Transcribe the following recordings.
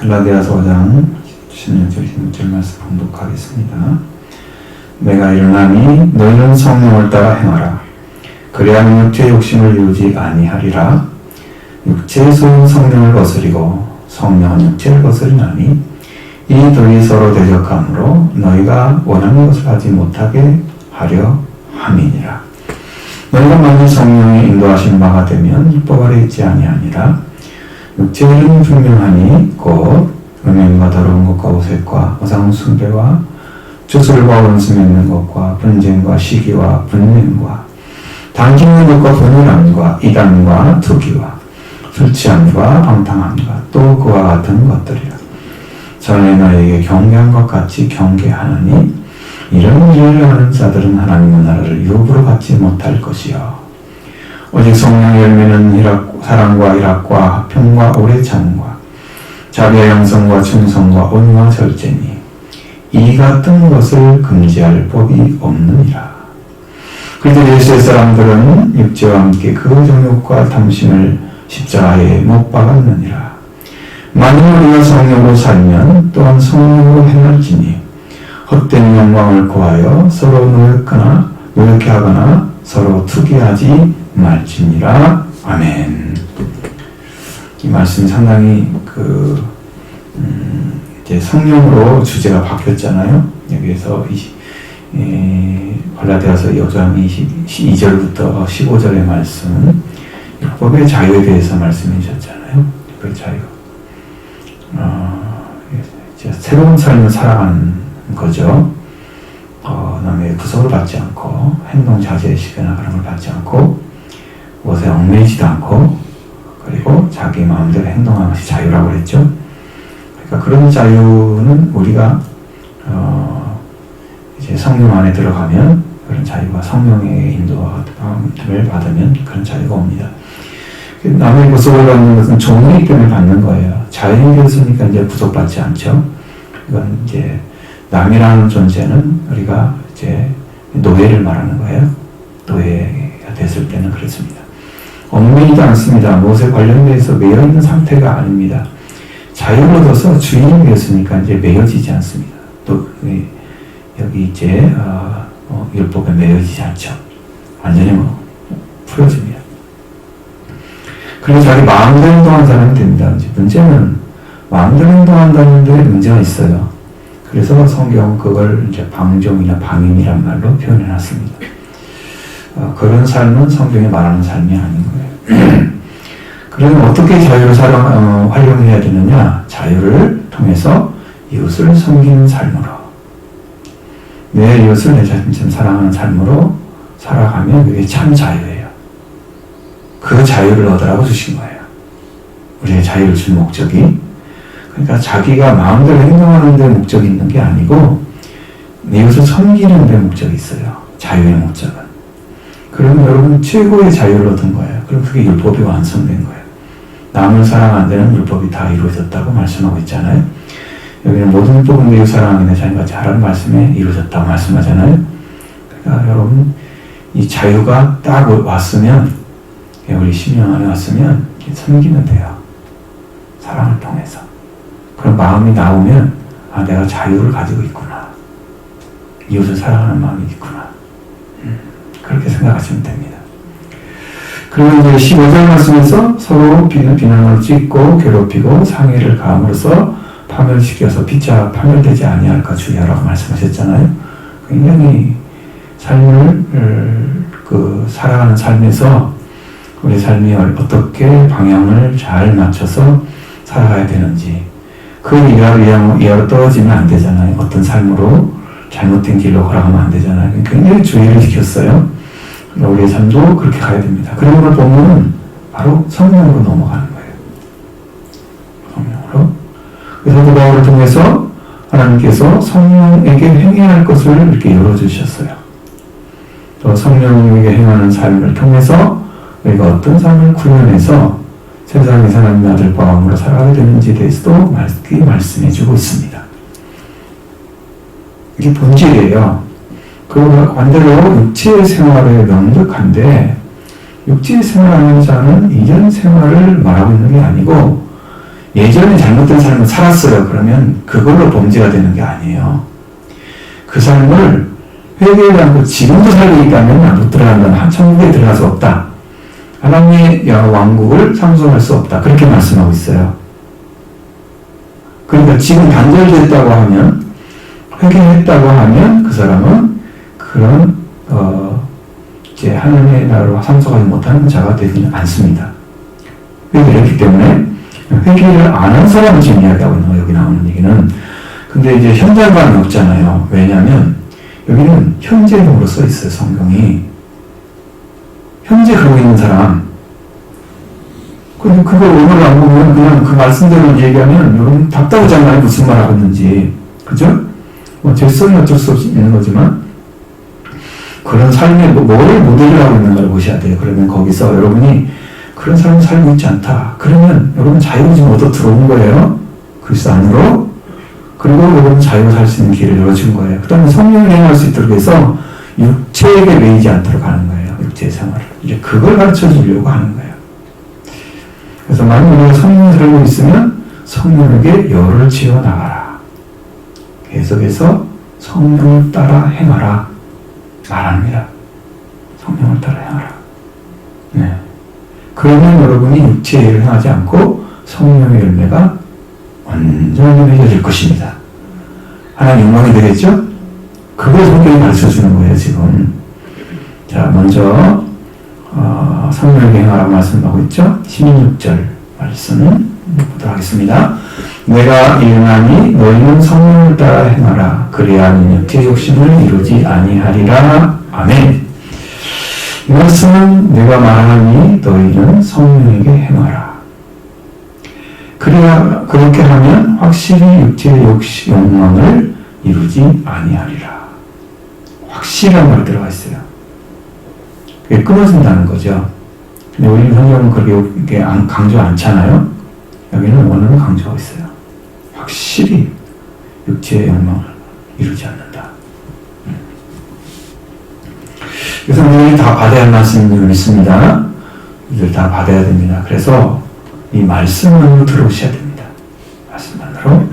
갈라디아서 5장 16절 16절 말씀 봉독하겠습니다. 내가 일어나니 너희는 성령을 따라 행하라. 그래야 육체의 욕심을 이루지 아니하리라. 육체의 소유는 성령을 거스리고 성령은 육체를 거스리나니 이 둘이 서로 대적하므로 너희가 원하는 것을 하지 못하게 하려 함이니라. 너희가 만일 성령의 인도하신 바가 되면 율법 아래 있지 아니하니라. 육체의 일은 분명하니 곧 음행과 더러운 것과 오색과 우상 숭배와 주술과 원수 맺는 것과 분쟁과 시기와 분냄과 당기는 것과 분열함과 이단과 투기와 술 취함과 방탕함과 또 그와 같은 것들이라. 전에 너에게 경계한 것 같이 경계하느니 이런 일을 하는 자들은 하나님의 나라를 유업으로 받지 못할 것이요 오직 성령의 열매는 사랑과 희락과 화평과 오래 참음과 자비와 양성과 충성과 온유와 절제니 이 같은 것을 금지할 법이 없느니라. 그런데 예수의 사람들은 육체와 함께 그 정욕과 탐심을 십자가에 못 박았느니라. 만일 우리가 성령으로 살면 또한 성령으로 행할지니 헛된 영광을 구하여 서로 노력해 하거나 서로 투기하지 말지니라. 아멘. 이 말씀이 상당히 이제 성령으로 주제가 바뀌었잖아요. 여기에서 갈라디아서 5장 22절부터 15절의 말씀, 율법의 자유에 대해서 말씀해 주셨잖아요. 율법의 자유. 새로운 삶을 살아가는 거죠. 남의 구속을 받지 않고 행동 자제의 시계나 그런 걸 받지 않고 무엇에 얽매이지도 않고 그리고 자기 마음대로 행동하는 것이 자유라고 그랬죠. 그러니까 그런 자유는 우리가 이제 성령 안에 들어가면 그런 자유가 성령의 인도함을 받으면 그런 자유가 옵니다. 남의 구속을 받는 것은 종이기 때문에 받는 거예요. 자유인이 되었으니까 이제 구속받지 않죠. 이건 이제 남이라는 존재는 우리가 이제 노예를 말하는 거예요. 노예가 됐을 때는 그렇습니다. 얽매이지 않습니다. 무엇에 관련돼서 매여 있는 상태가 아닙니다. 자유를 얻어서 주인이 되었으니까 이제 매여지지 않습니다. 또 여기 이제 율법에 매여지지 않죠. 완전히 풀어집니다. 그리고 자기 마음대로 행동하는 사람이 됩니다. 문제는 마음대로 행동한다는 데 문제가 있어요. 그래서 성경은 그걸 이제 방종이나 방임이란 말로 표현해 놨습니다. 그런 삶은 성경이 말하는 삶이 아닌 거예요. 그러면 어떻게 자유를 활용해야 되느냐? 자유를 통해서 이웃을 섬기는 삶으로, 내 이웃을 내 자신처럼 사랑하는 삶으로 살아가면 그게 참 자유예요. 그 자유를 얻으라고 주신 거예요. 우리의 자유를 준 목적이. 그러니까 자기가 마음대로 행동하는 데 목적이 있는 게 아니고 내 이웃을 섬기는 데 목적이 있어요. 자유의 목적은. 그러면 여러분 최고의 자유를 얻은 거예요. 그럼 그게 율법이 완성된 거예요. 남을 사랑하는 데는 율법이 다 이루어졌다고 말씀하고 있잖아요. 여기는 모든 율법은 내 이웃 사랑하는 내 자신과 잘하는 말씀에 이루어졌다고 말씀하잖아요. 그러니까 여러분 이 자유가 딱 왔으면 우리 심령 안에 왔으면 섬기면 돼요. 사랑을 통해서. 그런 마음이 나오면 내가 자유를 가지고 있구나. 이웃을 사랑하는 마음이 있구나. 그렇게 생각하시면 됩니다. 그리고 이제 15절 말씀에서 서로 비난을 찍고 괴롭히고 상해를 가함으로써 파멸시켜서 피차 파멸되지 아니할까 주의하라고 말씀하셨잖아요. 굉장히 삶을 살아가는 삶에서 우리 삶이 어떻게 방향을 잘 맞춰서 살아가야 되는지 그 이하로 떨어지면 안 되잖아요. 어떤 삶으로 잘못된 길로 걸어가면 안 되잖아요. 굉장히 주의를 시켰어요. 우리의 삶도 그렇게 가야 됩니다. 그런 걸 보면 바로 성령으로 넘어가는 거예요. 성령으로. 그래서 사도 바울을 통해서 하나님께서 성령에게 행해야 할 것을 이렇게 열어주셨어요. 또 성령에게 행하는 삶을 통해서 우리가 어떤 삶을 구현해서 세상의 하나님의 아들과 왕으로 살아가게 되는지에 대해서도 말씀해주고 있습니다. 이게 본질이에요. 그 반대로 육체의 생활에 명백한데 육체의 생활하는 자는 이전 생활을 말하고 있는 게 아니고 예전에 잘못된 삶을 살았어요. 그러면 그걸로 범죄가 되는 게 아니에요. 그 삶을 회개하지 않고 지금도 살고 있다면 나도 들어간다. 천국에 들어갈 수 없다. 하나님의 왕국을 상속할 수 없다. 그렇게 말씀하고 있어요. 그러니까 지금 단절됐다고 하면, 회개했다고 하면 그 사람은 그런 이제 하나님의 나라로 상속하지 못하는 자가 되지는 않습니다. 그렇기 때문에 회개를 안 한 사람을 지금 이야기하고 있는 거예요. 여기 나오는 얘기는. 근데 이제 현재감이 없잖아요. 왜냐하면 여기는 현재형으로 써 있어요. 성경이. 현재 그러고 있는 사람. 근데 그걸 오늘 안 보면 그냥 그 말씀대로 얘기하면 여러분 답답하잖아요. 무슨 말 하고 있는지. 그죠? 뭐 질서는 어쩔 수 없이 있는 거지만 그런 삶에 뭐를 모델을 하고 있는가를 보셔야 돼요. 그러면 거기서 여러분이 그런 삶을 살고 있지 않다. 그러면 여러분 자유를 지금 얻어 들어온 거예요. 그리스도 안으로. 그리고 여러분 자유로 살 수 있는 길을 열어준 거예요. 그 다음에 성령을 행할 수 있도록 해서 육체에게 매이지 않도록 하는 거예요. 육체의 생활을. 이제 그걸 가르쳐 주려고 하는 거예요. 그래서 만약 우리가 성령을 살고 있으면 성령에게 열을 지어 나가라. 계속해서 성령을 따라 행하라. 말합니다. 성령을 따라 행하라. 네. 그러면 여러분이 육체의 일을 행하지 않고 성령의 열매가 완전히 맺어질 것입니다. 하나님 영광이 되겠죠? 그걸 성경이 가르쳐주는 거예요, 지금. 자, 먼저 성령에게 행하라고 말씀하고 있죠? 16절 말씀은 보도록 하겠습니다. 내가 일어나니 너희는 성령을 따라 행하라. 그래야 육체의 욕심을 이루지 아니하리라. 아멘. 이 말씀은 내가 말하니 너희는 성령에게 행하라. 그래야 그렇게 하면 확실히 육체의 욕망을 이루지 아니하리라. 확실한 말이 들어가 있어요. 그게 끊어진다는 거죠. 근데 우리 성경은 그렇게 강조 않잖아요. 여기는 원어는 강조하고 있어요. 확실히 육체의 욕망을 이루지 않는다. 그래서 우리 다 받아야 할 말씀을 믿습니다. 이들 다 받아야 됩니다. 그래서 이 말씀만으로 들어오셔야 됩니다. 말씀만으로.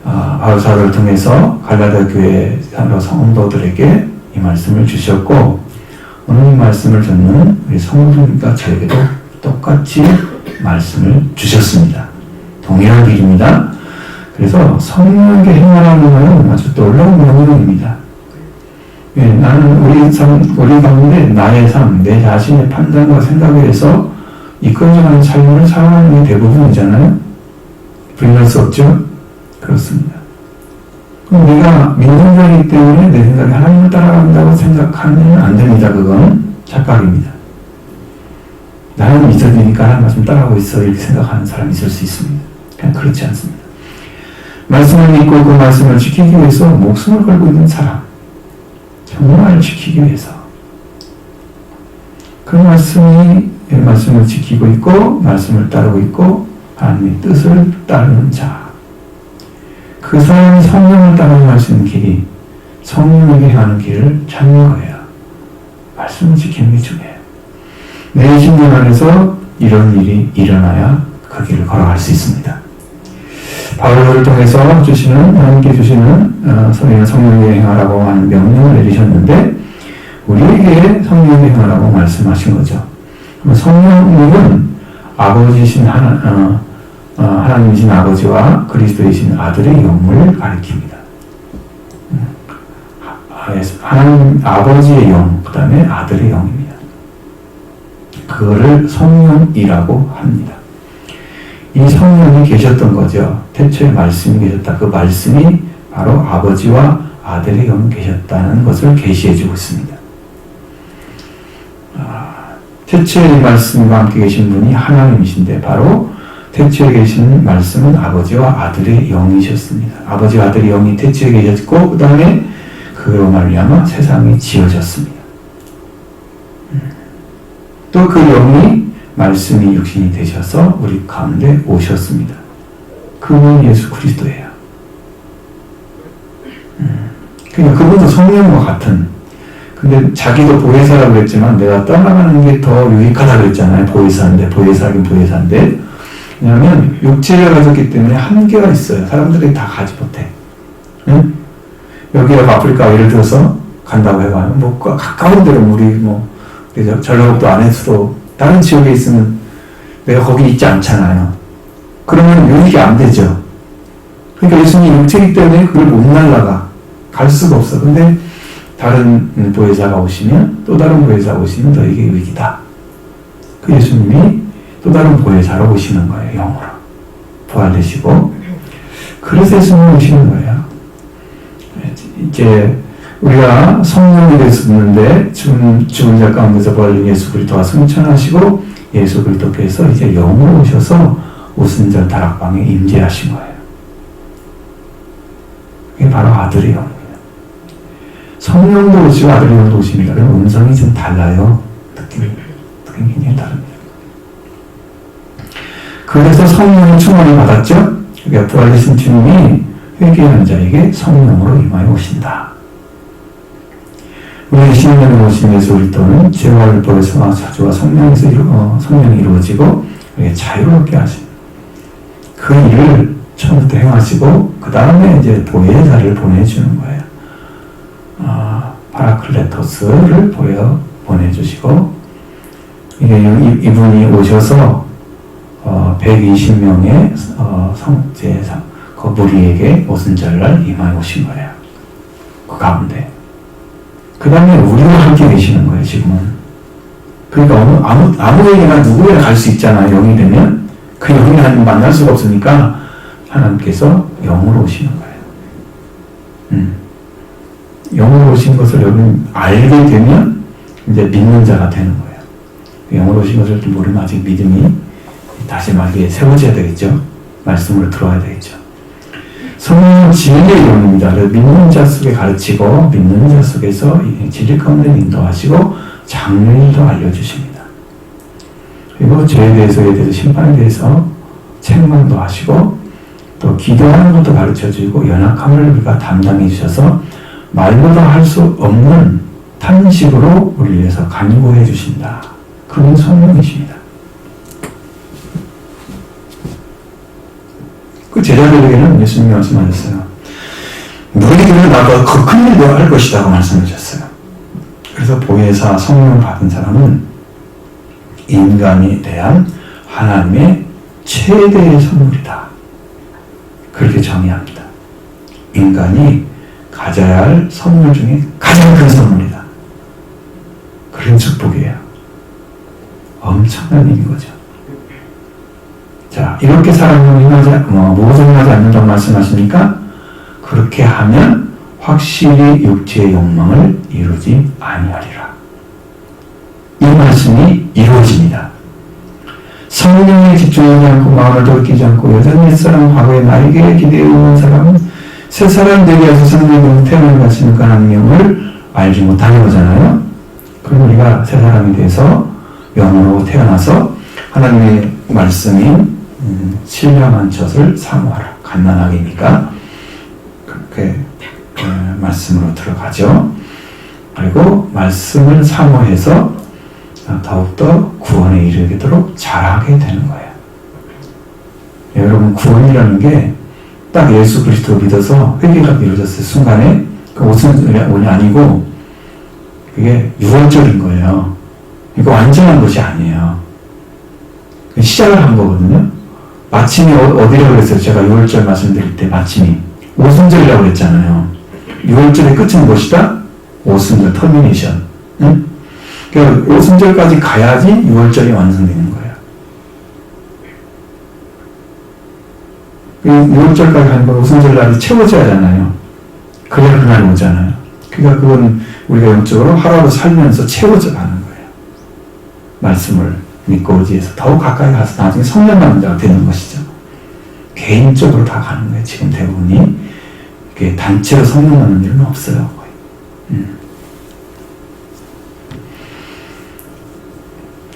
바울 사도를 통해서 갈라디아 교회 성도들에게 이 말씀을 주셨고, 오늘 이 말씀을 듣는 우리 성도님과 저에게도 똑같이 말씀을 주셨습니다. 동일한 길입니다. 그래서 성령에게 행하라는 것은 아주 놀라운 명령입니다. 예, 나는 우리 가운데 나의 삶, 내 자신의 판단과 생각에 의해서 이끌어가는 삶을 살아가는 게 대부분이잖아요. 부인할 수 없죠? 그렇습니다. 그럼 내가 믿는 자이기 때문에 내 생각이 하나님을 따라간다고 생각하면 안 됩니다. 그건 착각입니다. 나는 믿어지니까 하나님 말씀 따라가고 있어 이렇게 생각하는 사람이 있을 수 있습니다. 그냥 그렇지 않습니다. 말씀을 믿고 그 말씀을 지키기 위해서 목숨을 걸고 있는 사람, 정말 지키기 위해서 그 말씀을 지키고 있고 말씀을 따르고 있고 하나님의 뜻을 따르는 자, 그 사람이 성령을 따라갈 수 있는 길이 성령에게 행하는 길을 찾는 거예요. 말씀을 지키는 게 중요해요. 내 심령 안에서 이런 일이 일어나야 그 길을 걸어갈 수 있습니다. 바울을 통해서 주시는, 하나님께 주시는 성령에게 행하라고 하는 명령을 내리셨는데 우리에게 성령에게 행하라고 말씀하신 거죠. 성령님은 아버지이신 하나님이신 아버지와 그리스도이신 아들의 영을 가리킵니다. 하나님 아버지의 영, 그 다음에 아들의 영입니다. 그거를 성령이라고 합니다. 이 성령이 계셨던 거죠. 태초에 말씀이 계셨다. 그 말씀이 바로 아버지와 아들의 영이 계셨다는 것을 계시해주고 있습니다. 태초에 말씀과 함께 계신 분이 하나님이신데 바로 태초에 계신 말씀은 아버지와 아들의 영이셨습니다. 아버지와 아들의 영이 태초에 계셨고 그 다음에 그로 말미암아 세상이 지어졌습니다. 또 그 영이 말씀이 육신이 되셔서 우리 가운데 오셨습니다. 그분은 예수 그리스도예요. 그러니까 그분도 성령과 같은, 근데 자기도 보혜사라고 했지만 내가 떠나가는 게 더 유익하다고 했잖아요. 보혜사인데, 보혜사긴 보혜사인데 왜냐하면 육체를 가졌기 때문에 한계가 있어요. 사람들이 다 가지 못해. 응? 여기가 아프리카 예를 들어서 간다고 해봐요. 뭐 가까운 데로 우리 전라북도 안에서도 다른 지역에 있으면 내가 거기 있지 않잖아요. 그러면 유익이 안 되죠. 그러니까 예수님이 육체이기 때문에 그걸 못 날라가. 갈 수가 없어. 근데 다른 보혜사가 오시면, 또 다른 보혜사가 오시면 너에게 유익이다. 그 예수님이 또 다른 보혜사로 오시는 거예요. 영으로. 부활되시고. 그래서 예수님이 오시는 거예요. 이제 우리가 성령이 됐었는데 죽은 자 가운데서 부활된 예수 그리스도와 승천하시고 예수 그리스도께서 이제 영으로 오셔서 오순절 다락방에 임재하신 거예요. 이게 바로 아들의 영이에요. 성령도 오시고 아들의 영도 오십니다. 그럼 음성이 좀 달라요. 느낌이 굉장히 다릅니다. 그래서 성령의 충만을 받았죠. 그러니까 부활되신 주님이 회개하는 자에게 성령으로 임하여 오신다. 우리 신령에 오신 예수 그리스도는 죄와 율법에서 사주와 성령에서 성령이 이루어지고 자유롭게 하신 그 일을 처음부터 행하시고 그 다음에 이제 보혜사를 보내주는 거예요. 파라클레토스를 보내주시고 이분이 오셔서 120명의 그 무리에게 오순절날 임하여 오신 거예요. 그 가운데. 그 다음에 우리와 함께 계시는 거예요, 지금은. 그러니까 아무에게나 누구에나 갈 수 있잖아요, 영이 되면. 그 영이 만날 수가 없으니까 하나님께서 영으로 오시는 거예요. 영으로 오신 것을 여러분 알게 되면 이제 믿는 자가 되는 거예요. 영으로 오신 것을 모르면 아직 믿음이 다시 말기에 세워져야 되겠죠. 말씀으로 들어야 되겠죠. 성령은 진리의 영입니다. 믿는 자 속에 가르치고 믿는 자 속에서 진리 가운데 인도하시고 장례도 알려주십니다. 그리고 죄에 대해서 심판에 대해서 책망도 하시고 또 기도하는 것도 가르쳐주고 연약함을 우리가 담당해 주셔서 말로도 할 수 없는 탄식으로 우리를 위해서 간구해 주신다. 그분 성령이십니다. 그 제자들에게는 예수님이 말씀하셨어요. 너희들은 나보다 더 큰 일도 할 것이라고 말씀하셨어요. 그래서 보혜사 성령 받은 사람은 인간에 대한 하나님의 최대의 선물이다. 그렇게 정의합니다. 인간이 가져야 할 선물 중에 가장 큰 선물이다. 그런 축복이에요. 엄청난 일인 거죠. 자, 이렇게 사람은 모성하지 않는다고 말씀하시니까 그렇게 하면 확실히 육체의 욕망을 이루지 아니하리라. 이 말씀이 이루어집니다. 성령에 집중하지 않고 마음을 돌이키지 않고 여전히 옛사람 과거의 나에게 기대해 있는 사람은 새 사람 되게 해서 성령으로 태어난 것이니까 하나님의 영을 알지 못하는 거잖아요. 그럼 우리가 새 사람이 돼서 영으로 태어나서 하나님의 말씀인 신령한 젖을 사모하라. 갓난아기니까 그렇게 말씀으로 들어가죠. 그리고 말씀을 사모해서 더욱더 구원에 이르도록 잘하게 되는 거예요. 여러분 구원이라는 게 딱 예수 그리스도 믿어서 회개가 이루어졌을 순간에 그 오순절이 아니고 그게 유월절인 거예요. 이거 완전한 것이 아니에요. 시작을 한 거거든요. 마침이 어디라고 그랬어요? 제가 6월절 말씀드릴 때 마침이 오순절이라고 그랬잖아요. 6월절의 끝은 무엇이다? 오순절 터미네이션. 응? 그러니까 오순절까지 가야지 6월절이 완성되는 거예요. 6월절까지 가는 건 오순절 날이 채워져야 하잖아요. 그래야 그날 오잖아요. 그러니까 그건 우리가 영적으로 하루하루 살면서 채워져 가는 거예요. 말씀을 믿고 의지해서 더욱 가까이 가서 나중에 성령 받는 자가 되는 것이죠. 개인적으로 다 가는 거예요. 지금 대부분이. 이게 단체로 성령 받는 일은 없어요. 거의.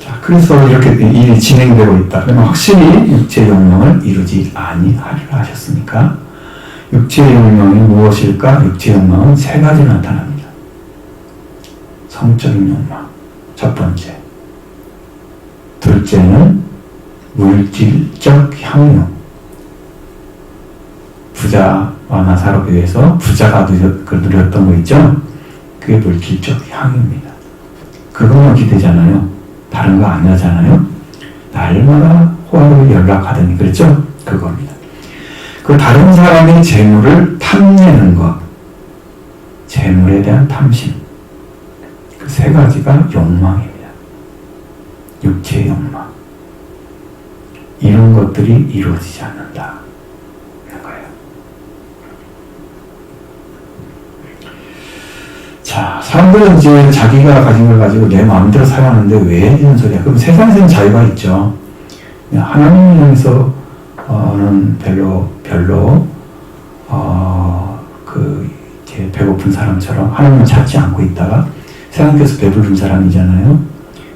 자, 그래서 이렇게 일이 진행되고 있다. 그러면 확실히 육체의 욕망을 이루지 아니하리라 하셨으니까 육체의 욕망이 무엇일까? 육체의 욕망은 세 가지 나타납니다. 성적인 욕망, 첫 번째. 둘째는 물질적 향유. 부자와 나사로에 비해서 부자가 누렸던 거 있죠? 그게 물질적 향유입니다. 그것만 기대잖아요. 다른 거 안 하잖아요. 날마다 호화로 연락하더니, 그랬죠? 그겁니다. 그 다른 사람의 재물을 탐내는 것, 재물에 대한 탐심, 그 세 가지가 욕망입니다. 육체의 욕망. 이런 것들이 이루어지지 않는다. 하는 거예요. 자, 사람들은 이제 자기가 가진 걸 가지고 내 마음대로 사용하는데 왜 이런 소리야? 그럼 세상에는 자유가 있죠. 하나님을 향해서는 별로 이렇게 배고픈 사람처럼 하나님을 찾지 않고 있다가 세상에서 배부른 사람이잖아요.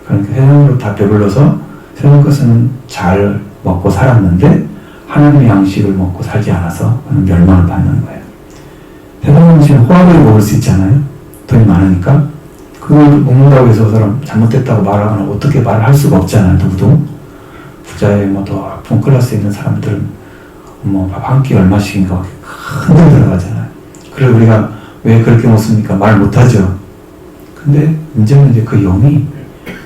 그러니까 세상으로 다 배불러서 세상 것은 잘 먹고 살았는데 하나님의 양식을 먹고 살지 않아서 멸망을 받는 거예요. 세상 음식은 호화롭게 먹을 수 있잖아요. 돈이 많으니까. 그걸 먹는다고 해서 사람 잘못됐다고 말하거나 어떻게 말을 할 수가 없잖아요. 누구도. 부자의 더 높은 클래스에 있는 사람들은 밥 한 끼 얼마씩인가 큰 돈 들어가잖아요. 그래서 우리가 왜 그렇게 먹습니까? 말 못하죠. 근데 문제는 이제 그 영이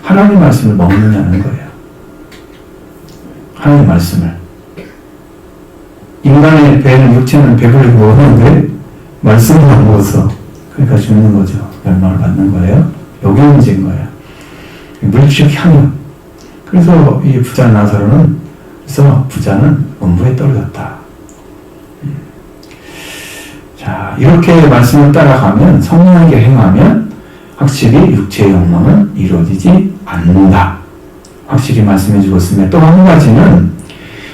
하나님 말씀을 먹느냐는 거예요. 하나님 말씀을. 인간의 배는, 육체는 배불리고 먹었는데 말씀을 안 먹어서 그러니까 죽는 거죠. 멸망을 받는 거예요. 여기 문제인 거예요. 물질적 향유. 그래서 이 부자 나사로는, 그래서 부자는 음부에 떨어졌다. 자, 이렇게 말씀을 따라가면, 성령에게 행하면 확실히 육체의 욕망은 이루어지지 않는다. 확실히 말씀해 주었으며, 또 한 가지는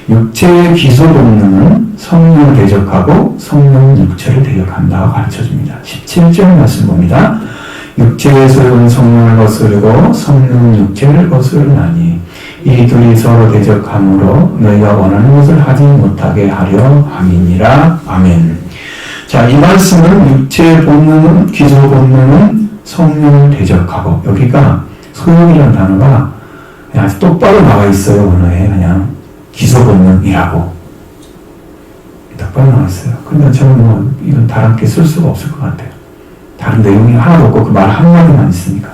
육체의 기소 본능은 성령을 대적하고 성령은 육체를 대적한다고 가르쳐 줍니다. 17절 말씀 봅니다. 육체의 소욕은 성령을 거스르고 성령은 육체를 거스르나니 이 둘이 서로 대적함으로 너희가 원하는 것을 하지 못하게 하려 함이니라. 아멘. 자, 이 말씀은 육체의 본능은, 기소 본능은 성령을 대적하고, 여기가 소욕이라는 단어가 아주 똑바로 나와 있어요. 언어에 그냥 기소 본능이라고 똑바로 나와 있어요. 근데 저는 이건 다른게 쓸 수가 없을 것 같아요. 다른 내용이 하나도 없고 그 말 한마디만 있으니까.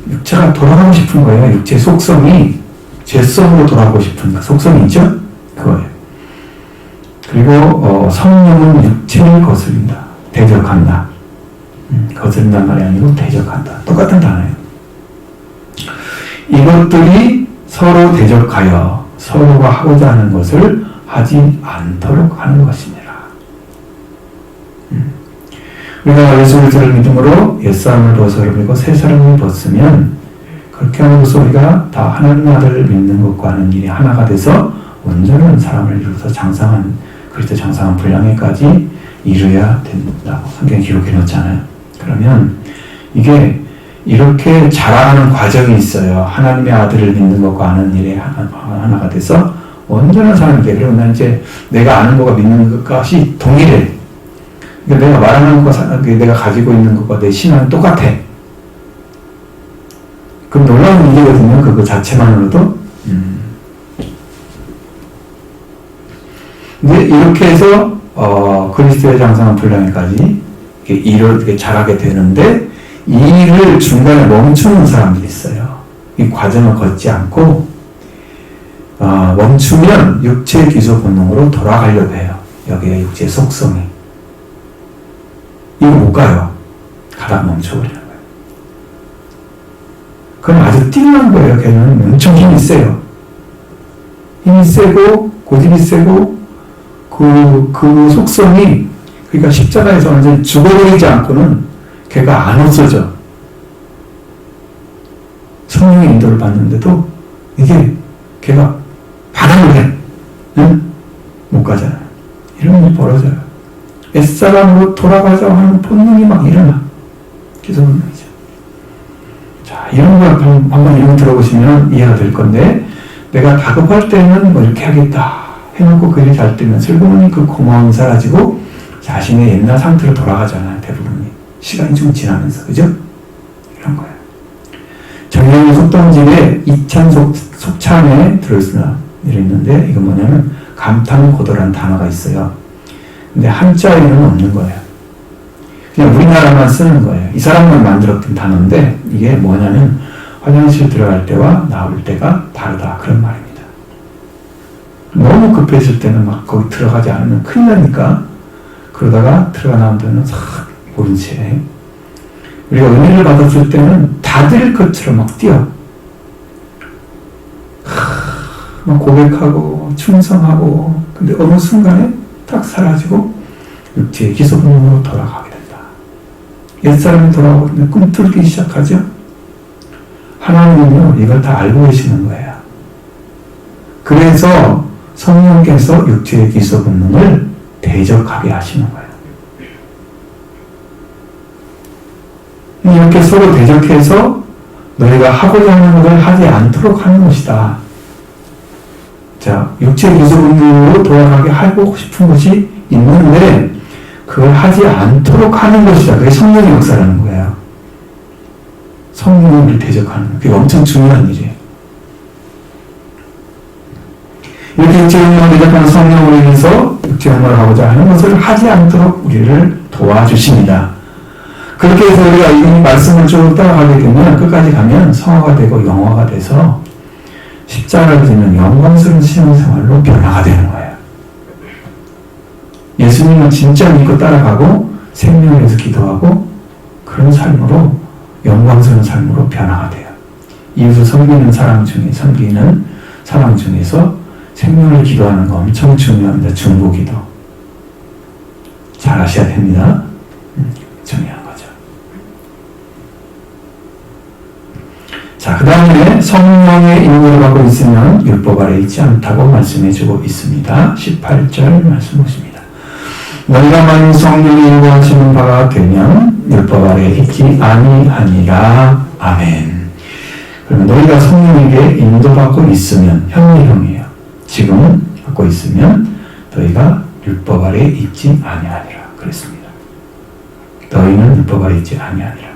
육체가 돌아가고 싶은 거예요. 육체 속성이 죄성으로 돌아가고 싶은 그 속성이 있죠? 그거예요. 그리고 성령은 육체를 거스린다. 대적한다. 거스린다는 말이 아니고 대적한다. 똑같은 단어예요. 이것들이 서로 대적하여 서로가 하고자 하는 것을 하지 않도록 하는 것이니라. 우리가 예수 그리스도를 믿음으로 옛사람을 벗어버리고 새 사람을 벗으면, 그렇게 함으로써 우리가 다 하나님의 아들을 믿는 것과 하는 일이 하나가 돼서 온전한 사람을 이루어서 장성한, 그리스도 장성한 분량에까지 이루어야 된다고 성경에 기록해 놓잖아요. 그러면 이게 이렇게 자라가는 과정이 있어요. 하나님의 아들을 믿는 것과 아는 일에 하나가 돼서 온전한 사람이 돼. 그러면 이제 내가 아는 것과 믿는 것이 동일해. 그러니까 내가 말하는 것, 내가 가지고 있는 것과 내 신앙은 똑같아. 그럼 놀라운 일이거든요. 그거 자체만으로도. 근데 이렇게 해서 그리스도의 장성한 분량에까지 이렇게 자라게 되는데, 이 일을 중간에 멈추는 사람들이 있어요. 이 과정을 걷지 않고 멈추면 육체의 기소 본능으로 돌아가려고 해요. 여기에 육체의 속성이. 이거 못 가요. 가다 멈춰버리는 거예요. 그럼 아주 띵한 거예요. 걔는 엄청 힘이 세요. 힘이 세고 고집이 세고 그 속성이, 그러니까 십자가에서 완전히 죽어버리지 않고는 걔가 안 없어져. 성령의 인도를 받는데도 이게 걔가 반항을 해. 응? 못 가잖아요. 이런 일이 벌어져요. 옛사람으로 돌아가자고 하는 본능이 막 일어나. 기소 본능이죠. 자, 이런 거 한번 이런 들어보시면 이해가 될 건데, 내가 다급할 때는 뭐 이렇게 하겠다 해놓고 그 일이 잘 되면 슬그머니 그 고마움이 사라지고 자신의 옛날 상태로 돌아가잖아요. 대부분이. 시간이 좀 지나면서. 그죠? 이런 거예요. 내용 속동집에 이찬 속찬에 들어있는데 이건 뭐냐면 감탄고도라는 단어가 있어요. 근데 한자에는 없는 거예요. 그냥 우리나라만 쓰는 거예요. 이 사람만 만들었던 단어인데 이게 뭐냐면 화장실 들어갈 때와 나올 때가 다르다 그런 말입니다. 너무 급했을 때는 막 거기 들어가지 않으면 큰일 나니까 그러다가 들어가 나오면 싹 모른 채 우리가 은혜를 받았을 때는 다 드릴 것처럼 막 뛰어 막 고백하고 충성하고 근데 어느 순간에 딱 사라지고 육체의 기소분으로 돌아가게 된다. 옛사람이 돌아오고 꿈틀기 시작하죠. 하나님은요 이걸 다 알고 계시는 거예요. 그래서 성령께서 육체의 기소 본능을 대적하게 하시는 거예요. 이렇게 서로 대적해서 너희가 하고자 하는 것을 하지 않도록 하는 것이다. 자, 육체의 기소 본능으로 돌아가게 하고 싶은 것이 있는데 그걸 하지 않도록 하는 것이다. 그게 성령의 역사라는 거예요. 성령을 대적하는 거. 그게 엄청 중요한 일이에요. 이렇게 육체 영광을 대적하는 성령으로 인해서 육체 영광을 하고자 하는 것을 하지 않도록 우리를 도와주십니다. 그렇게 해서 우리가 이 말씀을 쭉 따라가게 되면 끝까지 가면 성화가 되고 영화가 돼서 십자가를 지면 영광스러운 신앙생활로 변화가 되는 거예요. 예수님은 진짜 믿고 따라가고 생명을 위해서 기도하고 그런 삶으로 영광스러운 삶으로 변화가 돼요. 이웃을 섬기는 사람 중에서 생명을 기도하는 거 엄청 중요합니다. 중보기도. 잘 하셔야 됩니다. 중요한 거죠. 자, 그 다음에 성령의 인도를 받고 있으면 율법 아래 있지 않다고 말씀해주고 있습니다. 18절 말씀 보십니다. 너희가 만일 성령의 인도하시는 바가 되면 율법 아래 있지 아니하니라. 아멘. 그러면 너희가 성령에게 인도받고 있으면 현미형이에요. 지금 받고 있으면 너희가 율법 아래 있지 아니하니라. 그랬습니다. 너희는 율법 아래 있지 아니하니라.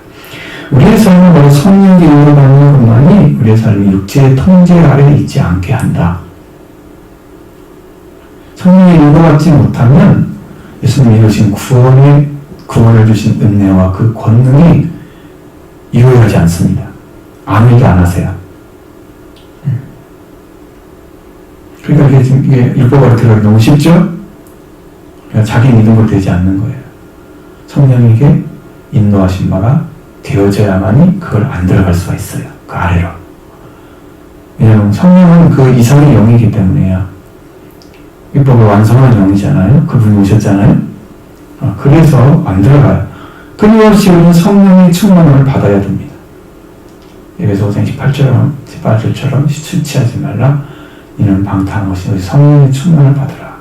우리의 삶은 바로 성령의 인도받는 것만이 우리의 삶이 육체의 통제 아래 있지 않게 한다. 성령의 인도받지 못하면 예수님이 이루신 구원을 주신 은혜와 그 권능이 이루어지지 않습니다. 아무 일도 안 하세요. 그러니까 이게 율법 아래 들어가기 너무 쉽죠? 그러니까 자기 믿음으로 되지 않는 거예요. 성령에게 인도하신 바가 되어져야만이 그걸 안 들어갈 수가 있어요. 그 아래로. 왜냐하면 성령은 그 이상의 영이기 때문에요. 율법을 완성한 영이잖아요. 그분이 오셨잖아요. 그래서 안 들어가요. 끊임없이 우리는 성령의 충만함을 받아야 됩니다. 에베소 5장 18절처럼 취하지 말라. 이는 방탕한 것이 성령의 충만을 받으라.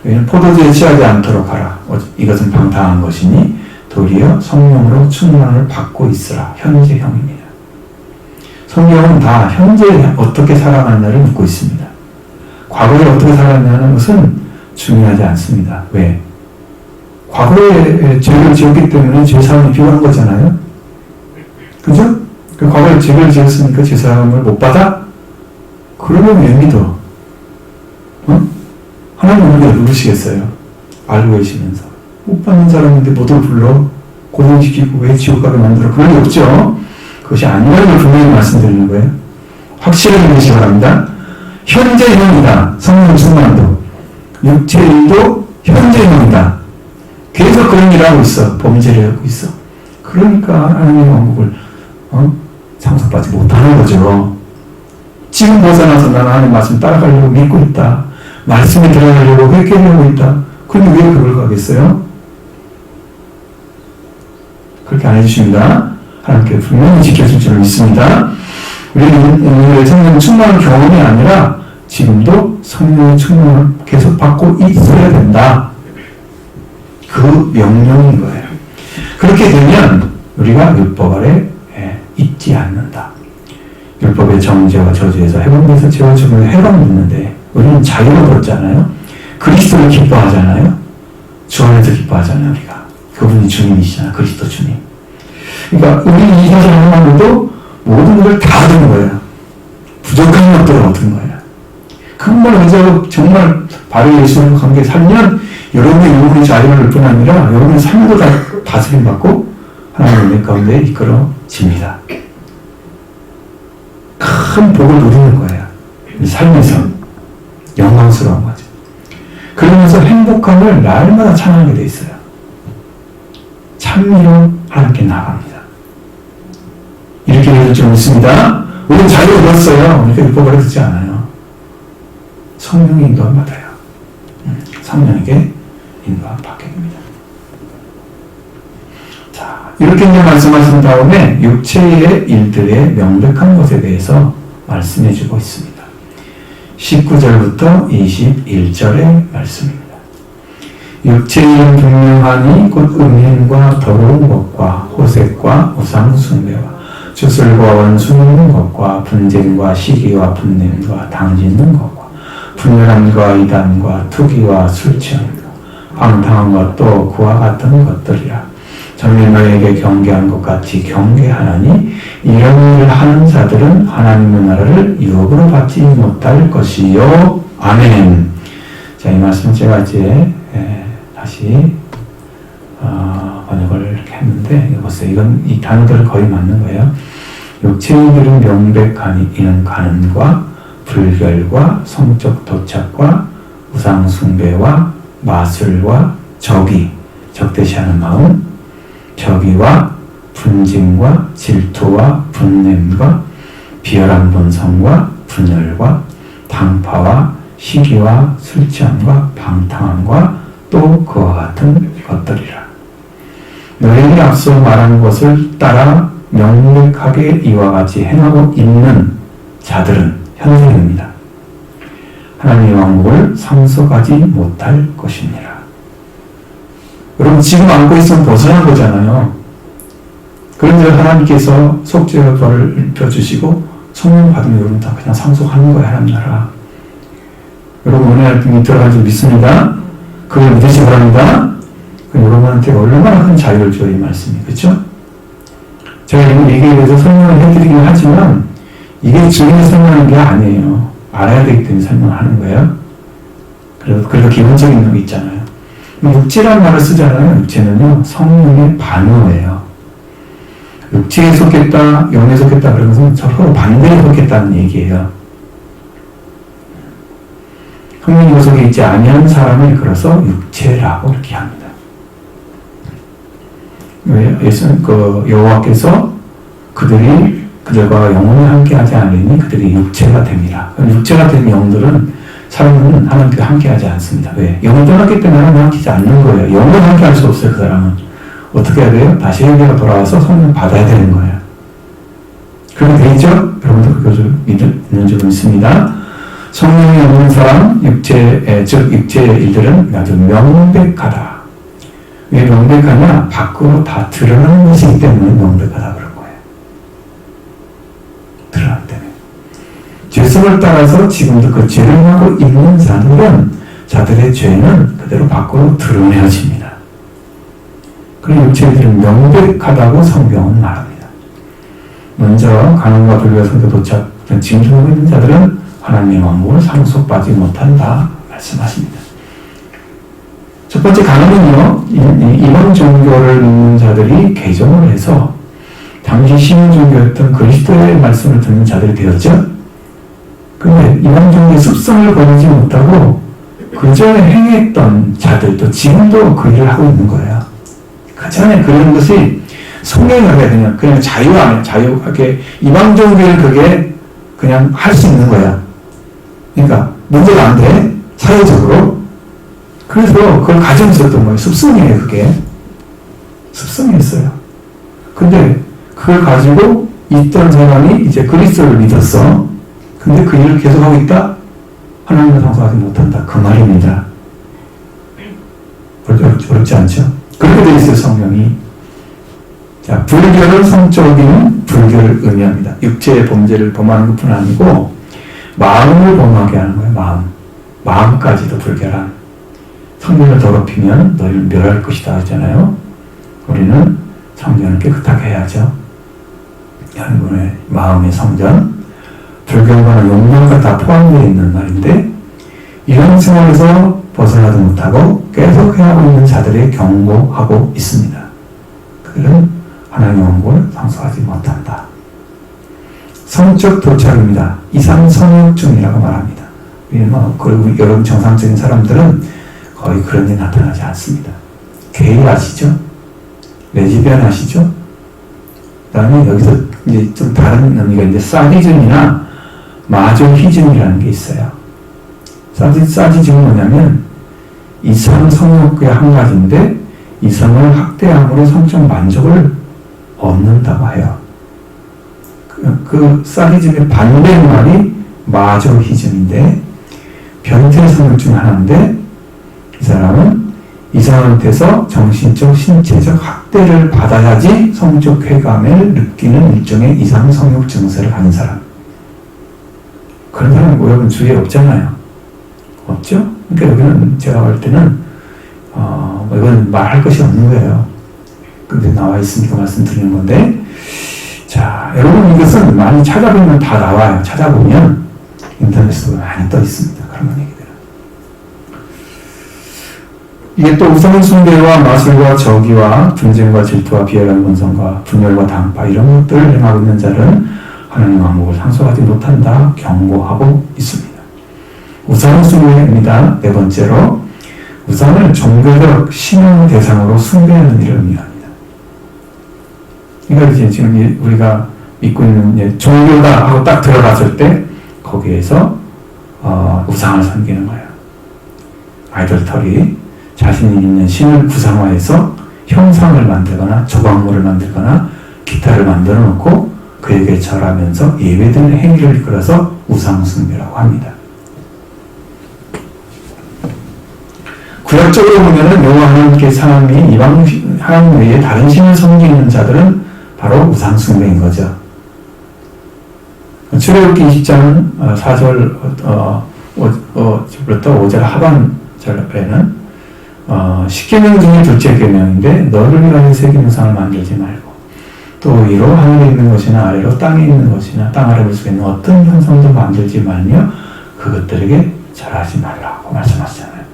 이는 포도주에 취하지 않도록 하라. 이것은 방탕한 것이니 도리어 성령으로 충만을 받고 있으라. 현재형입니다. 성령은 다 현재 어떻게 살아가느냐를 묻고 있습니다. 과거에 어떻게 살았냐는 것은 중요하지 않습니다. 왜? 과거에 죄를 지었기 때문에 죄사함이 필요한 거잖아요. 그죠? 그 과거에 죄를 지었으니까 죄사함을 못 받아? 그러면 왜 믿어? 하나님 우리가 누구시겠어요? 알고 계시면서. 못 받는 사람인데 뭐들 불러? 고생시키고 왜 지옥 가게 만들어? 그럴 리 없죠? 그것이 아니라는 걸 분명히 말씀드리는 거예요. 확실하게 믿으시기 바랍니다. 현재형이다. 성령 충만도. 육체일도 현재형이다. 계속 그런 일을 하고 있어. 범죄를 하고 있어. 그러니까 하나님의 왕국을 상속받지 못하는 거죠. 지금 벗어나서 나는 하나님 말씀 따라가려고 믿고 있다. 말씀에 들어가려고 회개하려고 있다. 그런데 왜 그걸 가겠어요? 그렇게 안 해주십니다. 하나님께 분명히 지켜줄 줄 믿습니다. 우리는 성령 충만한 경험이 아니라 지금도 성령의 충만을 계속 받고 있어야 된다. 그 명령인 거예요. 그렇게 되면 우리가 율법 아래 있지 않는다. 율법의 정죄와 저주에서 해방돼서 죄와 죽음에 해방됐는데 우리는 자유를 얻었잖아요. 그리스도를 기뻐하잖아요. 주 안에서 기뻐하잖아요. 우리가. 그분이 주님이시잖아요. 그리스도 주님. 그러니까 우리 이 세상 하나님도 모든 것을 다 얻은 거예요. 부족한 것들을 얻은 거예요. 그것만 의지하고 정말 바로 예수님과 관계 살면 여러분의 영혼의 자유를 뿐 아니라 여러분의 삶도 다 다스림 받고 하나님의 은혜 가운데 이끌어집니다. 큰 복을 누리는 거예요. 삶에서 영광스러운 거죠. 그러면서 행복함을 날마다 찬양하게 돼 있어요. 찬미로 하나님께 나갑니다. 이렇게 해줄 줄 믿습니다. 우리는 자유를 얻었어요. 우리가 율법을 얻지 않아요. 성령의 인도함 받아요. 성령에게 인도함 받게 됩니다. 자, 이렇게 이제 말씀하신 다음에 육체의 일들의 명백한 것에 대해서 말씀해 주고 있습니다. 19절부터 21절의 말씀입니다. 육체의 일은 분명하니 곧 음행과 더러운 것과 호색과 우상숭배와 주술과 원수는 것과 분쟁과 시기와 분냄과 당짓는 것과 분열함과 이단과 투기와 술취함과 방탕함과 또 그와 같은 것들이라. 전에 너에게 경계한 것 같이 경계하나니 이런 일을 하는 자들은 하나님의 나라를 유업으로 받지 못할 것이요. 아멘. 자, 이 말씀 제가 이제 다시 번역을 이렇게 했는데 이거 보세요. 이건 이 단어들 거의 맞는 거예요. 육체인들은 명백하니 이는 간음과 불결과 성적 도착과 우상숭배와 마술과 적이 적대시하는 마음, 적의와 분진과 질투와 분냄과 비열한 본성과 분열과 당파와 시기와 술취함과 방탕함과 또 그와 같은 것들이라. 너희들이 앞서 말한 것을 따라 명백하게 이와 같이 행하고 있는 자들은 현생입니다. 하나님의 왕국을 상속하지 못할 것이니라. 여러분 지금 안고 있으면 벗어난 거잖아요. 그런데 하나님께서 속죄와 벌을 펴주시고 성령 받으면 여러분 다 그냥 상속하는 거예요. 하나님 나라. 여러분 은혜 말씀이 들어간 줄 믿습니다. 그걸 믿으시기 바랍니다. 여러분한테 얼마나 큰 자유를 줘요, 이 말씀이. 그렇죠? 제가 이거 얘기에 대해서 설명을 해드리긴 하지만 이게 지금에 설명하는 게 아니에요. 알아야 되기 때문에 설명하는 거예요. 그래서 기본적인 거 있잖아요. 육체라는 말을 쓰잖아요. 육체는요, 성령의 반어예요. 육체에 속했다, 영에 속했다 그런 것은 서로 반대에 속했다는 얘기예요. 성령이 속에 있지 아니한 사람을 이끌어서 육체라고 이렇게 합니다. 왜? 예수는 여호와께서 그들과 영혼이 함께하지 않으니 그들이 육체가 됩니다. 육체가 된 영들은 사람은 하나님께 함께하지 않습니다. 왜? 영을 떠났기 때문에 하나님 함께하지 않는 거예요. 영을 함께할 수 없어요. 그 사람은 어떻게 해야 돼요? 다시 회개가 돌아와서 성령 받아야 되는 거예요. 그렇게 돼 있죠? 여러분도 그걸 믿는 줄 믿습니다. 성령이 없는 사람, 육체의 일들은 아주 명백하다. 왜 명백하냐? 밖으로 다 드러나는 것이기 때문에 명백하다 그런 거예요. 드러나기 때문에. 죄성을 따라서 지금도 그 죄를 하고 있는 자들의 죄는 그대로 밖으로 드러내어집니다. 그런 육체들은 명백하다고 성경은 말합니다. 먼저 간음과 불과 성도 도착 징조하고 있는 자들은 하나님의 왕국을 상속받지 못한다 말씀하십니다. 첫 번째 간음은요, 이방 종교를 믿는 자들이 개종을 해서 당시 신흥 종교였던 그리스도의 말씀을 듣는 자들이 되었죠. 그런데 이방 종교의 습성을 버리지 못하고 그 전에 행했던 자들도 지금도 그 일을 하고 있는 거예요. 그 전에 그런 것이 성령이 하게 그냥 자유하게 이방 종교를 그게 그냥 할 수 있는 거야. 그러니까 문제가 안 돼. 사회적으로. 그래서 그걸 가지고 있었던 거예요. 습성이에요. 그게. 습성이었어요. 근데 그걸 가지고 있던 사람이 이제 그리스도를 믿었어. 근데 그 일을 계속하고 있다? 하나님을 상속하지 못한다. 그 말입니다. 어렵지 않죠? 그렇게 되어 있어요. 성령이. 자, 불결을 성적인 불결을 의미합니다. 육체의 범죄를 범하는 것뿐 아니고 마음을 범하게 하는 거예요. 마음까지도 불결한. 성령을 더럽히면 너희를 멸할 것이다 하잖아요. 우리는 성령을 깨끗하게 해야죠. 여러분의 마음의 성전, 불경건한 욕망과 다 포함되어 있는 말인데, 이런 생활에서 벗어나도 못하고 계속 해하고 있는 자들의 경고하고 있습니다. 그들은 하나님의 원고를 상속하지 못한다. 성적 도착입니다. 이상 성욕증이라고 말합니다. 그리고 여러분 정상적인 사람들은 거의 그런 일 나타나지 않습니다. 게이 아시죠? 레즈비언 아시죠? 그 다음에 여기서 이제 좀 다른 의미가 이제 사디즘이나 마조히즘이라는 게 있어요. 사디즘은 뭐냐면 이성 성욕의 한 가지인데 이성을 학대함으로 성적 만족을 얻는다고 해요. 그 사디즘의 반대말이 마조히즘인데 변태 성욕 중 하나인데 이 사람은 이성한테서 정신적, 신체적 학대를 받아야지 성적 쾌감을 느끼는 일종의 이상 성욕 증세를 가진 사람. 그런 사람은 여러분 주위에 없잖아요. 없죠? 그러니까 여기는 제가 볼 때는 이건 말할 것이 없는 거예요. 근데 나와 있으니까 말씀드리는 건데, 자, 여러분 이것은 많이 찾아보면 다 나와요. 찾아보면 인터넷에도 많이 떠 있습니다. 그런 얘기들은. 이게 또 우상 숭배와 마술과 저기와 분쟁과 질투와 비열한 본성과 분열과 당파 이런 것들을 행하고 있는 자는 하나님 왕국을 상속하지 못한다 경고하고 있습니다. 우상 숭배입니다. 네 번째로 우상을 종교적 신앙 대상으로 숭배하는 일을 의미합니다. 그러니까 이제 지금 우리가 믿고 있는 종교다 하고 딱 들어갔을 때 거기에서 우상을 섬기는 거예요. 아이돌털이 자신이 있는 신을 구상화해서 형상을 만들거나 조각물을 만들거나 기타를 만들어 놓고 그에게 절하면서 예배드리는 행위를 이끌어서 우상숭배라고 합니다. 구약적으로 보면은 여호와 하나님께 사람이 이방 하나님 외에 다른 신을 섬기는 자들은 바로 우상숭배인 거죠. 출애굽기 20장 4절 부터 5절 하반절에는 십계명 중에 둘째 계명인데 너를 위하여 새긴 우상을 만들지 말고 또 위로 하늘에 있는 것이나 아래로 땅에 있는 것이나 땅 아래 볼 수 있는 어떤 형상도 만들지 말며 그것들에게 절하지 말라고 말씀하시잖아요.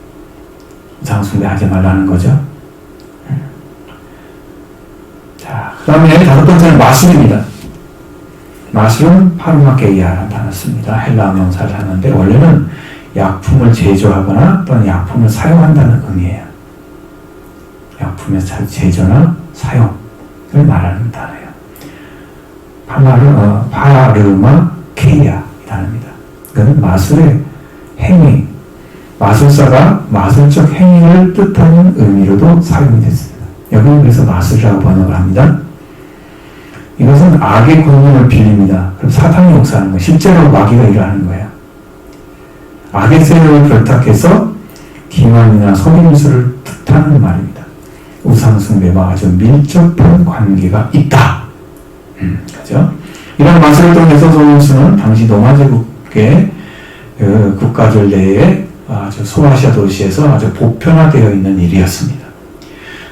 우상숭배하지 말라는 거죠. 자, 그 다음에 다섯 번째는 마술입니다. 마술은 파르마케이아라는 단어를 씁니다. 헬라어 명사를 하는데 원래는 약품을 제조하거나 또는 약품을 사용한다는 의미예요. 약품의 제조나 사용을 말하는 단어예요. 파르마케이아 이 단어입니다. 이건 마술의 행위, 마술사가 마술적 행위를 뜻하는 의미로도 사용이 됐습니다. 여기는 그래서 마술이라고 번역을 합니다. 이것은 악의 권능을 빌립니다. 그럼 사탄이 역사하는 거예요. 실제로 마귀가 일하는 거예요. 악의 세력을 결탁해서 기만이나 속임수를 뜻하는 말입니다. 우상숭배와 아주 밀접한 관계가 있다. 그죠? 이런 마술을 통해서 속임수는 당시 로마 제국의 국가들 내에 아주 소아시아 도시에서 아주 보편화되어 있는 일이었습니다.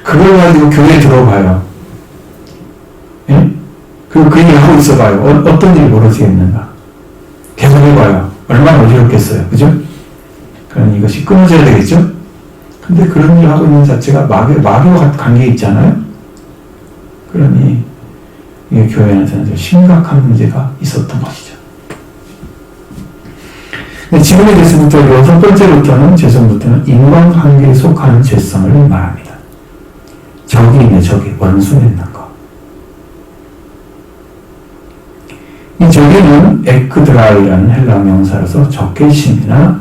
그걸 가지고 교회에 들어봐요. 예? 그리고 그 일을 하고 있어봐요. 어떤 일이 벌어지겠는가. 계속 해봐요. 얼마나 어지럽겠어요. 그죠? 그럼 이것이 끊어져야 되겠죠? 근데 그런 일을 하고 있는 자체가 마귀와 관계에 있잖아요? 그러니 이게 교회에서는 심각한 문제가 있었던 것이죠. 지금의 죄성부터 여섯 번째부터는 죄성부터는 인간관계에 속하는 죄성을 말합니다. 적이 있네, 적이 원수 맺는 거. 이 적에는 에크드라이라는 헬라 명사로서 적개심이나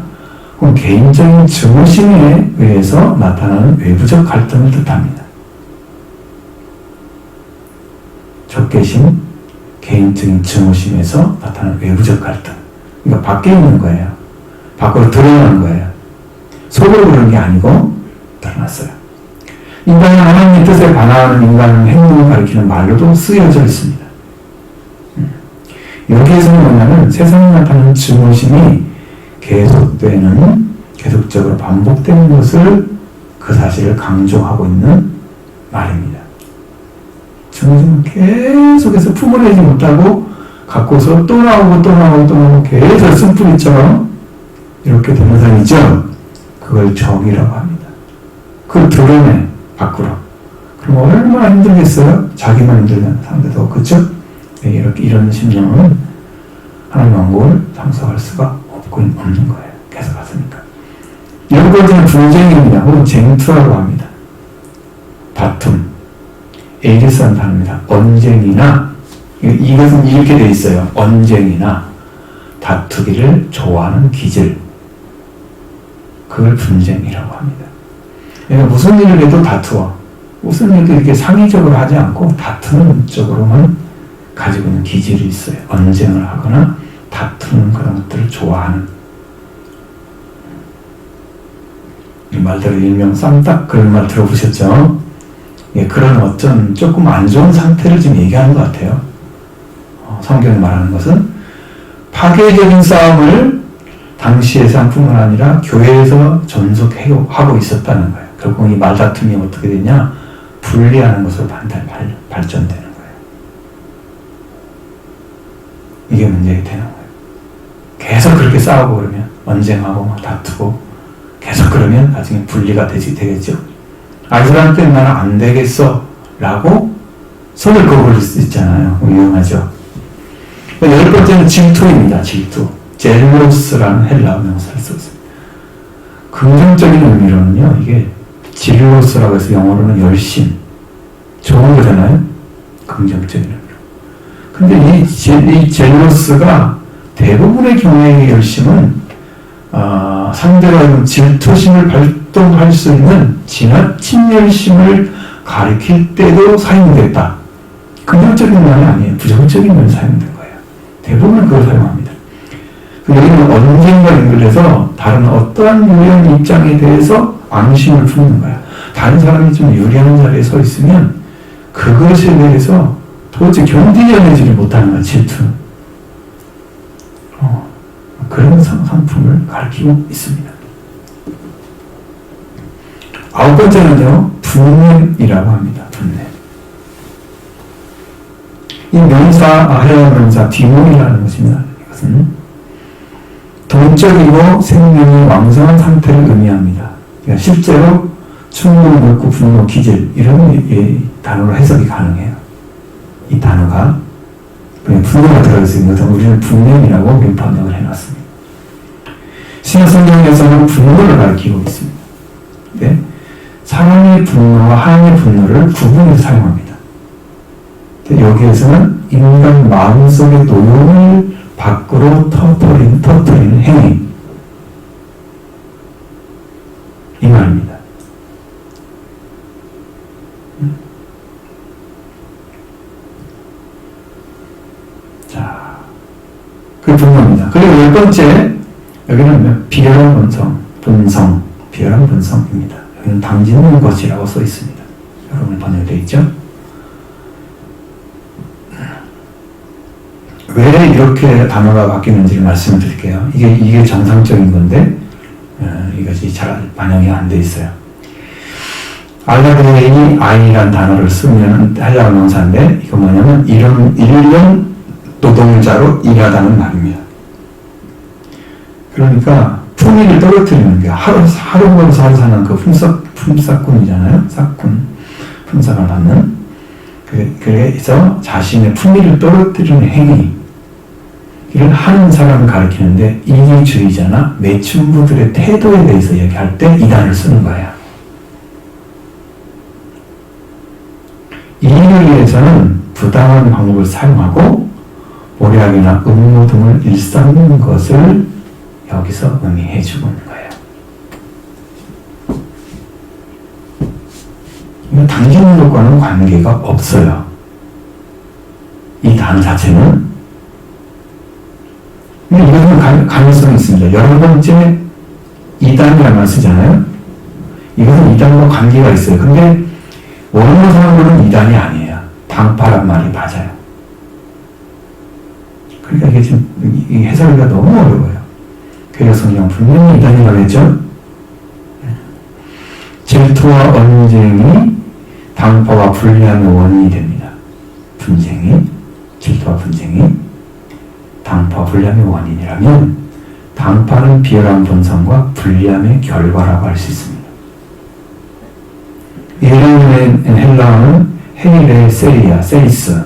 혹은 개인적인 증오심에 의해서 나타나는 외부적 갈등을 뜻합니다. 적개심, 개인적인 증오심에서 나타나는 외부적 갈등. 그러니까 밖에 있는 거예요. 밖으로 드러난 거예요. 속으로 그런 게 아니고 드러났어요. 인간은 하나님의 뜻에 반하는 인간의 행동을 가리키는 말로도 쓰여져 있습니다. 여기에서는 뭐냐면 세상에 나타나는 증오심이 계속적으로 반복되는 것을 그 사실을 강조하고 있는 말입니다. 정신을 계속해서 품어내지 못하고 갖고서 또 나오고 또 나오고 또 나오고 계속 쓴뿌리처럼 이렇게 되는 사람이죠. 그걸 정이라고 합니다. 그걸 드러내 밖으로. 그럼 얼마나 힘들겠어요? 자기만 힘들면 상대도 그렇죠? 네, 이렇게 이런 심령은 하나님 왕국을 상속할 수가 없는 거예요. 계속 갔으니까. 이런 것들은 분쟁입니다. 혹은 쟁투라고 합니다. 다툼. 에이리스라는 단어입니다. 언쟁이나 이것은 이렇게 돼 있어요. 언쟁이나 다투기를 좋아하는 기질. 그걸 분쟁이라고 합니다. 그러니까 무슨 일을 해도 다투어. 무슨 일도 이렇게 상의적으로 하지 않고 다투는 쪽으로만 가지고 있는 기질이 있어요. 언쟁을 하거나 다투는 그런 것들을 좋아하는. 이 말대로 일명 쌈딱 그런 말 들어보셨죠? 예, 그런 어떤 조금 안 좋은 상태를 지금 얘기하는 것 같아요. 성경이 말하는 것은 파괴적인 싸움을 당시의 상품은 아니라 교회에서 전속하고 있었다는 거예요. 결국 이 말다툼이 어떻게 되냐? 분리하는 것으로 발전되는 거예요. 이게 문제가 되는 거예요. 계속 그렇게 싸우고 그러면 언쟁하고 막 다투고 계속 그러면 나중에 분리가 되겠죠. 이 사람 때문에 나는 안 되겠어 라고 손을 그어버릴 수 있잖아요. 위험하죠. 10번째는 질투입니다. 질투. 젤로스라는 헬라어 명사를 썼습니다. 긍정적인 의미로는요, 이게 질로스라고 해서 영어로는 열심. 좋은 거잖아요? 긍정적인 의미로. 근데 이 젤로스가 대부분의 경우의 열심은, 상대가 질투심을 발동할 수 있는 지나친 열심을 가리킬 때도 사용됐다. 긍정적인 면이 아니에요. 부정적인 면이 사용된 거예요. 대부분 그걸 사용합니다. 여기는 언젠가 연결해서 다른 어떠한 유형 입장에 대해서 안심을 품는 거야. 다른 사람이 좀 유리한 자리에 서 있으면 그것에 대해서 도대체 견디려내지를 못하는 거야, 질투는. 그런 상품을 가리키고 있습니다. 9번째는요, 분냄이라고 합니다. 분냄. 이 명사, 헬라어 명사 디몬이라는 것입니다. 이것은 동적이고 생명이 왕성한 상태를 의미합니다. 그러니까 실제로 충동, 욕구, 분노, 기질 이런 단어로 해석이 가능해요. 이 단어가 분노가 들어있는 것은 우리는 분냄이라고 번역을 해놨습니다. 신약성경에서는 분노를 가리키고 있습니다. 네? 사람의 분노와 하나님의 분노를 구분해서 사용합니다. 여기에서는 인간 마음속의 노용을 밖으로 터뜨리는 행위, 이 말입니다. 자, 그 분노입니다. 그리고 10번째, 여기는 비열한 본성, 비열한 본성입니다. 여기는 당짓는 것이라고 써 있습니다. 여러분 번역되어 있죠? 왜 이렇게 단어가 바뀌는지를 말씀을 드릴게요. 이게 정상적인 건데, 이것이 잘 반영이 안 돼 있어요. 알라그레인이 아이라는 단어를 쓰면 헬라어 명사인데, 이거 뭐냐면, 일년 노동자로 일하다는 말입니다. 그러니까, 품위를 떨어뜨리는 게, 하루 벌어서 하루 사는 그 품삯꾼이잖아요. 싹꾼. 품삯을 받는. 그래서 자신의 품위를 떨어뜨리는 행위, 이를 하는 사람을 가리키는데 이기주의자나 매춘부들의 태도에 대해서 얘기할 때 이 단어를 쓰는 거예요. 이익을 위해서는 부당한 방법을 사용하고 모략이나 음모 등을 일삼는 것을 여기서 의미해 주고 있는 거예요. 이거 당기는 것과는 관계가 없어요. 이 단어 자체는. 근데 이것은 가능성이 있습니다. 11번째 이단이라는 말 쓰잖아요. 이것은 이단과 관계가 있어요. 근데 원어상으로는 이단이 아니에요. 당파란 말이 맞아요. 그러니까 이게 지금 해석하기가 너무 어려워요. 그래서 성경 분명히 이단이라고 했죠. 질투와 언쟁이 당파와 분리함의 원인이 됩니다. 분쟁이, 질투와 분쟁이 당파 불리함의 원인이라면 당파는 비열한 본성과 불리함의 결과라고 할 수 있습니다. 예레미야의 헬라어는 헤일레 세리아, 세이스.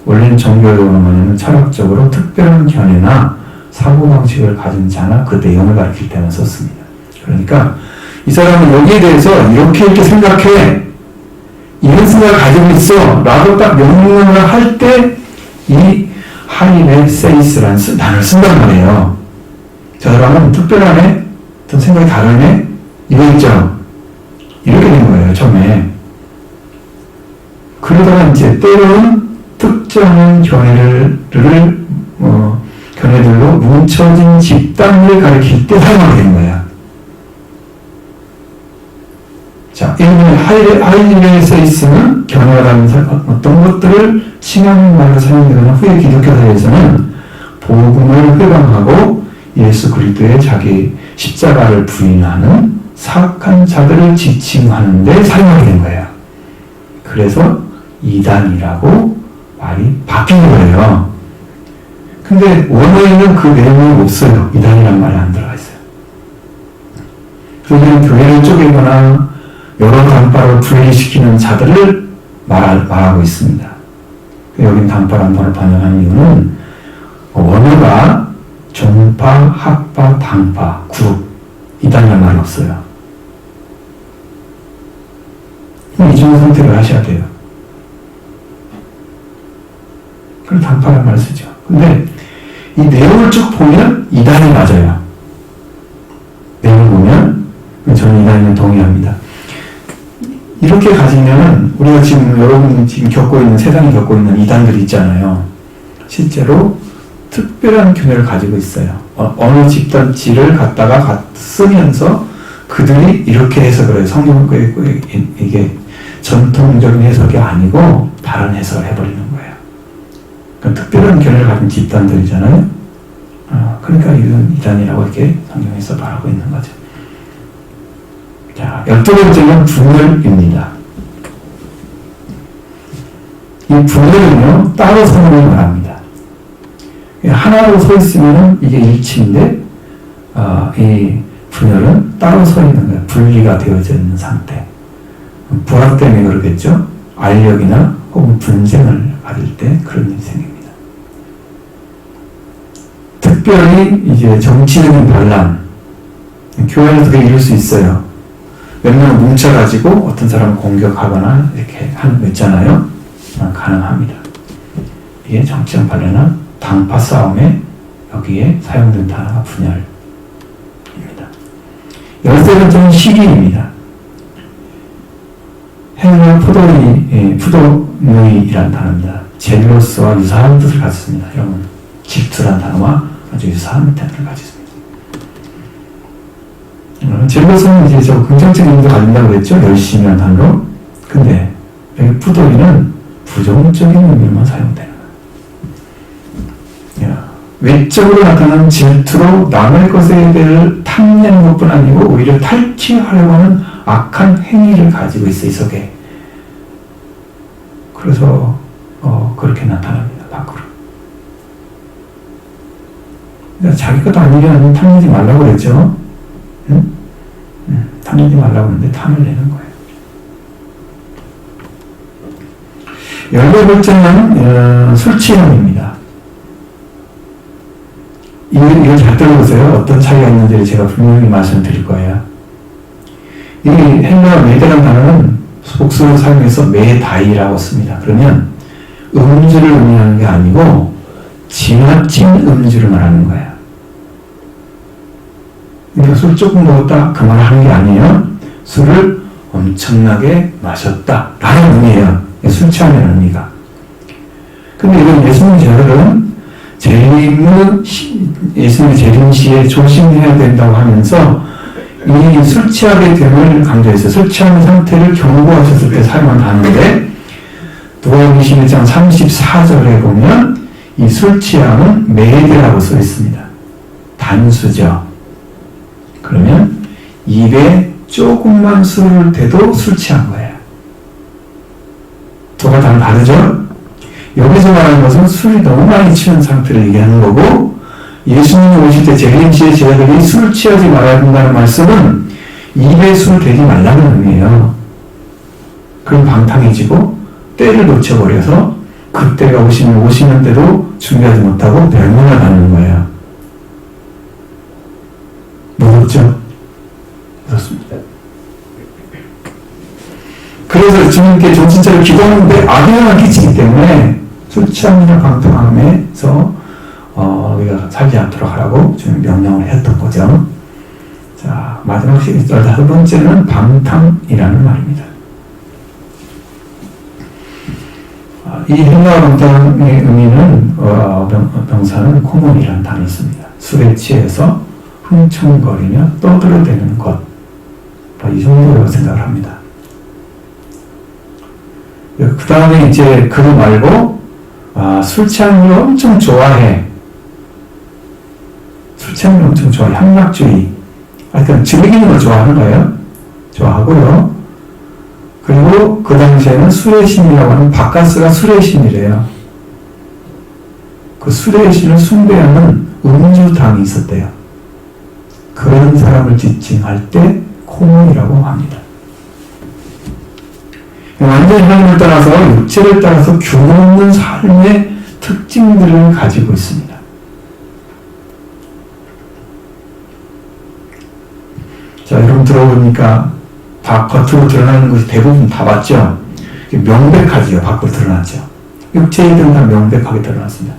원래는 종교적으로 뭐냐면 철학적으로 특별한 견해나 사고방식을 가진 자나 그 내용을 가리킬 때만 썼습니다. 그러니까 이 사람은 여기에 대해서 이렇게 생각해. 이런 생각을 가지고 있어. 라고 딱 명령을 할 때 이 하이레 세이스라는 단어를 쓴단 말이에요. 저 사람은 특별하네? 어떤 생각이 다르네? 이거 있죠? 이렇게 된 거예요, 처음에. 그러다가 이제 때로는 특정한 견해들로 뭉쳐진 집단을 가리킬 때 사용하게 된 거예요. 자, 하이레 세이스는 견해가 다른 어떤 것들을 칭하는 말로 사용되거나 후에 기독교 사회에서는 복음을 회방하고 예수 그리스도의 자기 십자가를 부인하는 사악한 자들을 지칭하는 데 사용하게 된 거예요. 그래서 이단이라고 말이 바뀐 거예요. 근데 원어에는 그 내용이 없어요. 이단이란 말이 안 들어가 있어요. 그러면 교회를 쪼개거나 여러 당파로 분리시키는 자들을 말하고 있습니다. 여긴 당파란 단어를 번역하는 이유는 원어가 종파, 학파, 당파, 그룹, 이단이란 말이 없어요. 이 중에 선택을 하셔야 돼요. 그럼 당파란 말을 쓰죠. 근데 이 내용을 쭉 보면 이단이 맞아요. 내용을 보면 저는 이단에는 동의합니다. 이렇게 가지면 우리가 지금 여러분이 지금 겪고 있는 세상이 겪고 있는 이단들이 있잖아요. 실제로 특별한 견해를 가지고 있어요. 어느 집단지를 갖다가 쓰면서 그들이 이렇게 해석을 해요. 성경 이게 전통적인 해석이 아니고 다른 해석을 해버리는 거예요. 그러니까 특별한 견해를 가진 집단들이잖아요. 그러니까 이건 이단이라고 이렇게 성경에서 말하고 있는 거죠. 자, 12번째는 분열입니다. 이 분열은요, 따로 서는 걸 말합니다. 하나로 서 있으면 이게 일치인데, 이 분열은 따로 서 있는 거예요. 분리가 되어져 있는 상태. 불합 때문에 그러겠죠? 알력이나 혹은 분쟁을 가질 때 그런 일이 생깁니다. 특별히 이제 정치적인 반란, 교회에서 그게 이룰 수 있어요. 몇 명 뭉쳐가지고 어떤 사람을 공격하거나 이렇게 하는 거 있잖아요. 가능합니다. 이게 정치적 반란이나 당파 싸움에 여기에 사용된 단어가 분열입니다. 13번째는 시기입니다. 헬라 푸도누이라는 단어입니다. 젤로스와 유사한 뜻을 가졌습니다. 여러분, 질투라는 단어와 아주 유사한 뜻을 가졌습니다. 젤로스는 이제 저 긍정적인 의미도 가진다고 했죠. 열심이라는 단어로. 근데 여기 푸도이는 부정적인 의미만 사용되는 거예요. 외적으로 나타나는 질투로 남의 것에 대해 탐내는 것뿐 아니고 오히려 탈취하려고 하는 악한 행위를 가지고 있어, 이 속에. 그래서 그렇게 나타납니다, 밖으로. 그러니까 자기 것도 아니면 탐내지 말라고 그랬죠. 응? 탐내지 말라고 하는데 탐을 내는 거예요. 18번째는 술 취함입니다. 이걸 잘 들어보세요. 어떤 차이가 있는지 제가 분명히 말씀드릴 거예요. 이 헬라어 메이라는 단어는 복수로 사용해서 메다이라고 씁니다. 그러면 음주를 의미하는 게 아니고 지나친 음주를 말하는 거예요. 그러니까 술 조금 먹었다 그 말을 하는 게 아니에요. 술을 엄청나게 마셨다 라는 의미예요. 술 취함이라는 의미가. 근데 이건 예수님 제자들은 예수님의 재림시에 조심해야 된다고 하면서 이 술 취하게 됨을 강조했어요. 술 취하는 상태를 경고하셨을 때 사용한 단어인데 누가복음 21장 34절에 보면 이 술 취함은 메데라고 써 있습니다. 단수죠. 그러면 입에 조금만 술을 대도 술 취한 거예요. 두가 다 다르죠? 여기서 말하는 것은 술이 너무 많이 취한 상태를 얘기하는 거고, 예수님이 오실 때 재림시에 제자들이 술 취하지 말아야 된다는 말씀은 입에 술 대지 말라는 의미예요. 그럼 방탕해지고 때를 놓쳐버려서 그때가 오시는데도 준비하지 못하고 멸망을 받는 거예요. 무섭죠? 무섭습니다. 그래서 주님께 정신차려 기도하는데 악영향을 끼치기 때문에 술 취함이나 방탕함에서 우리가 살지 않도록 하라고 주님 명령을 했던 거죠. 자, 마지막 15번째는 방탕이라는 말입니다. 이 헬라 방탕의 의미는 명사는 코몬이라는 단어를 씁니다. 술에 취해서 흥청거리며 떠들어대는 것, 이 정도로 생각을 합니다. 그 다음에 이제 그거 말고 술 취하는 걸 엄청 좋아해. 술 취하는 걸 엄청 좋아해. 향락주의. 하여튼 즐기는 걸 좋아하는 거예요. 좋아하고요. 그리고 그 당시에는 술의 신이라고 하는 바카스가 술의 신이래요. 그 술의 신을 숭배하는 음주당이 있었대요. 그런 사람을 지칭할 때 코몬이라고 합니다. 완전히 하나님을 따라서 육체를 따라서 균없는 삶의 특징들을 가지고 있습니다. 자, 여러분 들어보니까 겉으로 드러나는 것이 대부분 다 맞죠? 명백하지요. 밖으로 드러났죠. 육체이든 다 명백하게 드러났습니다.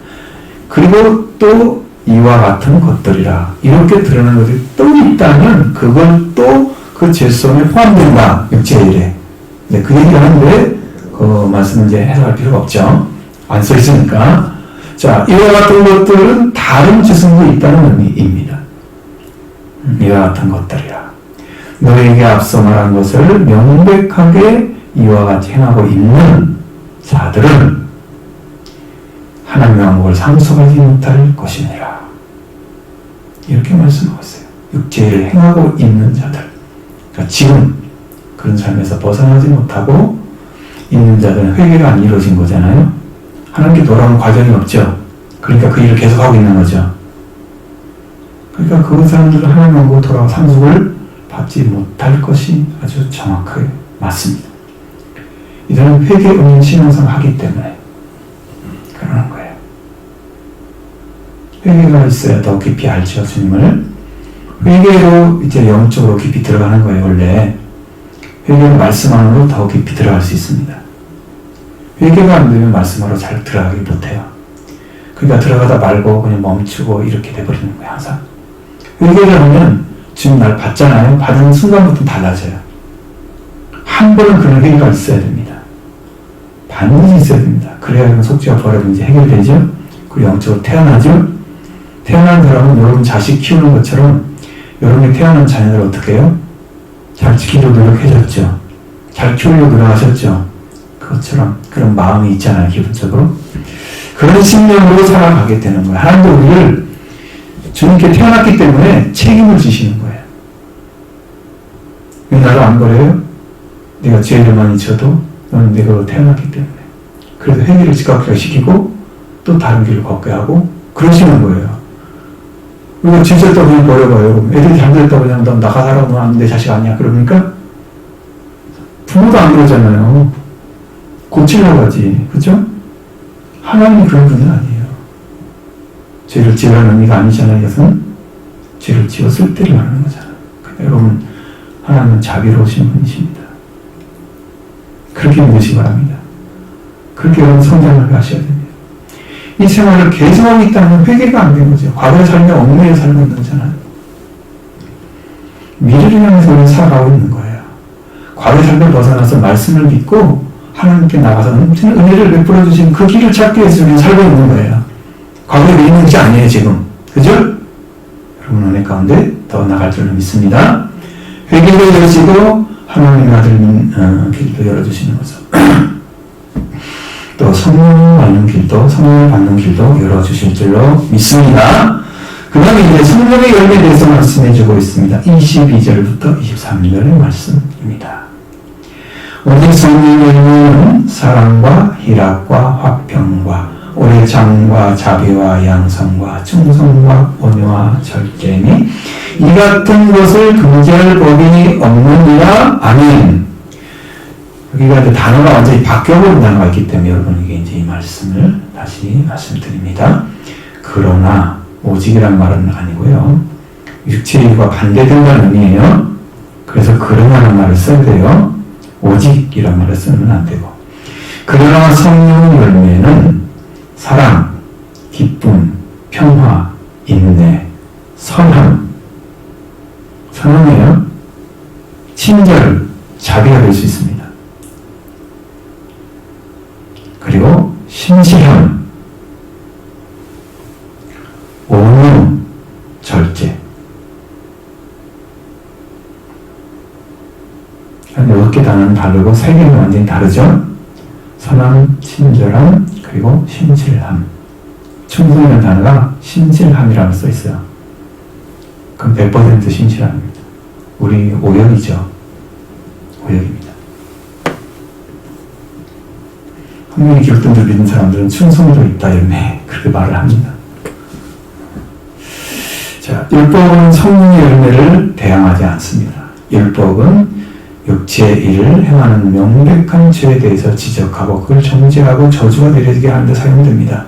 그리고 또 이와 같은 것들이라 이렇게 드러나는 것이 또 있다면 그건 또 그 죄성에 포함된다. 육체의 일에. 네, 그 얘기하는데 그 말씀은 이제 해석할 필요가 없죠. 안 써 있으니까. 자, 이와 같은 것들은 다른 죄성도 있다는 의미입니다. 이와 같은 것들이라. 너에게 앞서 말한 것을 명백하게 이와 같이 행하고 있는 자들은 하나님의 왕국을 상속하지 못할 것이니라. 이렇게 말씀하고 있어요. 육체를 행하고 있는 자들. 그러니까 지금 그런 삶에서 벗어나지 못하고 있는 자들은 회개가 안 이루어진 거잖아요. 하나님께 돌아오는 과정이 없죠. 그러니까 그 일을 계속하고 있는 거죠. 그러니까 그 사람들은 하나님 왕국으로 돌아와 상속을 받지 못할 것이 아주 정확하게 맞습니다. 이들은 회개 없는 신앙생활을 하기 때문에 그러는 거예요. 회개가 있어야 더 깊이 알죠, 주님을. 회개로 이제 영적으로 깊이 들어가는 거예요, 원래. 회개는 말씀하는 더 깊이 들어갈 수 있습니다. 회개가 안 되면 말씀으로 잘 들어가기 못해요. 그러니까 들어가다 말고 그냥 멈추고 이렇게 돼버리는 거예요, 항상. 회개를 하면 지금 날 받잖아요. 받은 순간부터 달라져요. 한 번은 그런 회개가 있어야 됩니다. 반드시 있어야 됩니다. 그래야 속죄와 벌은 이제 해결되죠. 그리고 영적으로 태어나죠. 태어난 사람은 여러분 자식 키우는 것처럼 여러분이 태어난 자녀들 어떻게 해요? 잘 지키려고 노력해줬죠. 잘 키우려고 노력하셨죠. 그것처럼 그런 마음이 있잖아요, 기본적으로. 그런 신념으로 살아가게 되는 거예요. 하나님도 우리를 주님께 태어났기 때문에 책임을 지시는 거예요. 왜 나를 안 버려요? 내가 죄를 많이 져도 너는 내가 태어났기 때문에. 그래서 회개를 즉각적으로 시키고 또 다른 길을 걷게 하고 그러시는 거예요. 우리가 질졌다고 그냥 버려봐요. 애들이 잘못했다고 그냥 넌 나가 살아, 넌 내 자식 아니야. 그러니까 부모도 안 그러잖아요. 고치려고 하지. 그죠? 하나님이 그런 분은 아니에요. 죄를 지으라는 의미가 아니잖아요. 이것은 죄를 지었을 때를 말하는 거잖아요. 그러니까 여러분, 하나님은 자비로우신 분이십니다. 그렇게 믿으시기 바랍니다. 그렇게 여러분 성장을 하셔야 됩니다. 이 생활을 계속하고 있다면 회개가 안 된 거죠. 과거의 삶에 얽매여 살고 있는 거잖아요. 미래를 향해서 우리는 살아가고 있는 거예요. 과거의 삶을 벗어나서 말씀을 믿고 하나님께 나가서 은혜를 베풀어 주신 그 길을 찾기 위해서 우리는 살고 있는 거예요. 과거에 있는 것이 아니에요, 지금. 그죠? 여러분 은혜 가운데 더 나갈 줄을 믿습니다. 회개를 열어주시고 하나님의 아들 길도 열어주시는 거죠. 또 성령을 받는 길도, 성령을 받는 길도 열어주실 줄로 믿습니다. 그 다음에 이제 성령의 열매에 대해서 말씀해주고 있습니다. 22절부터 23절의 말씀입니다. 오직 성령은 사랑과 희락과 화평과 오래 참과 자비와 양성과 충성과 온유와 절제니 이 같은 것을 금지할 법이 없느니라. 아멘. 여기가 이제 단어가 완전히 바뀌어버린 단어가 있기 때문에 여러분에게 이제 이 말씀을 다시 말씀드립니다. 그러나 오직이란 말은 아니고요. 육체와 반대된다는 의미예요. 그래서 그러나라는 말을 써야 돼요. 오직이란 말을 쓰면 안 되고. 그러나 성령 열매는 사랑, 기쁨, 평화, 인내, 선함, 선함이에요. 친절, 자비가 될 수 있습니다. 그리고 신실함, 온유, 절제. 한 6개 단어는 다르고 3개는 완전히 다르죠. 선함, 친절함, 그리고 신실함. 충성이라는 단어가 신실함이라고 써 있어요. 그럼 100% 신실함입니다. 우리 오역이죠. 오역입니다. 분명히 기독교를 믿는 사람들은 충성도 있다 이렇게 그렇게 말을 합니다. 자, 율법은 성령의 열매를 대항하지 않습니다. 율법은 육체의 일을 행하는 명백한 죄에 대해서 지적하고 그걸 정죄하고 저주가 내려지게 하는 데 사용됩니다.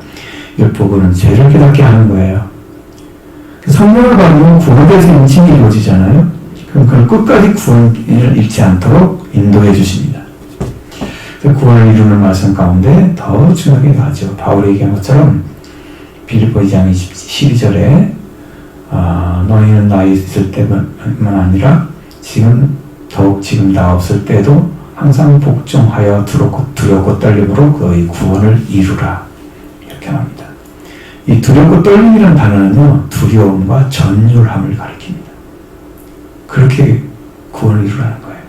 율법은 죄를 깨닫게 하는 거예요. 성령을 받으면 구원에 대해서 인칭이 이루어지잖아요. 그럼 그걸 끝까지 구원을 잃지 않도록 인도해 주십니다. 구원을 이루는 말씀 가운데 더 중요하게 가죠. 바울이 얘기한 것처럼 빌립보 2장 12절에 너희는 나 있을 때만 아니라 더욱 지금 나 없을 때도 항상 복종하여 두렵고 떨림으로 너희 구원을 이루라. 이렇게 합니다. 이 두렵고 떨림이라는 단어는요, 두려움과 전율함을 가리킵니다. 그렇게 구원을 이루라는 거예요.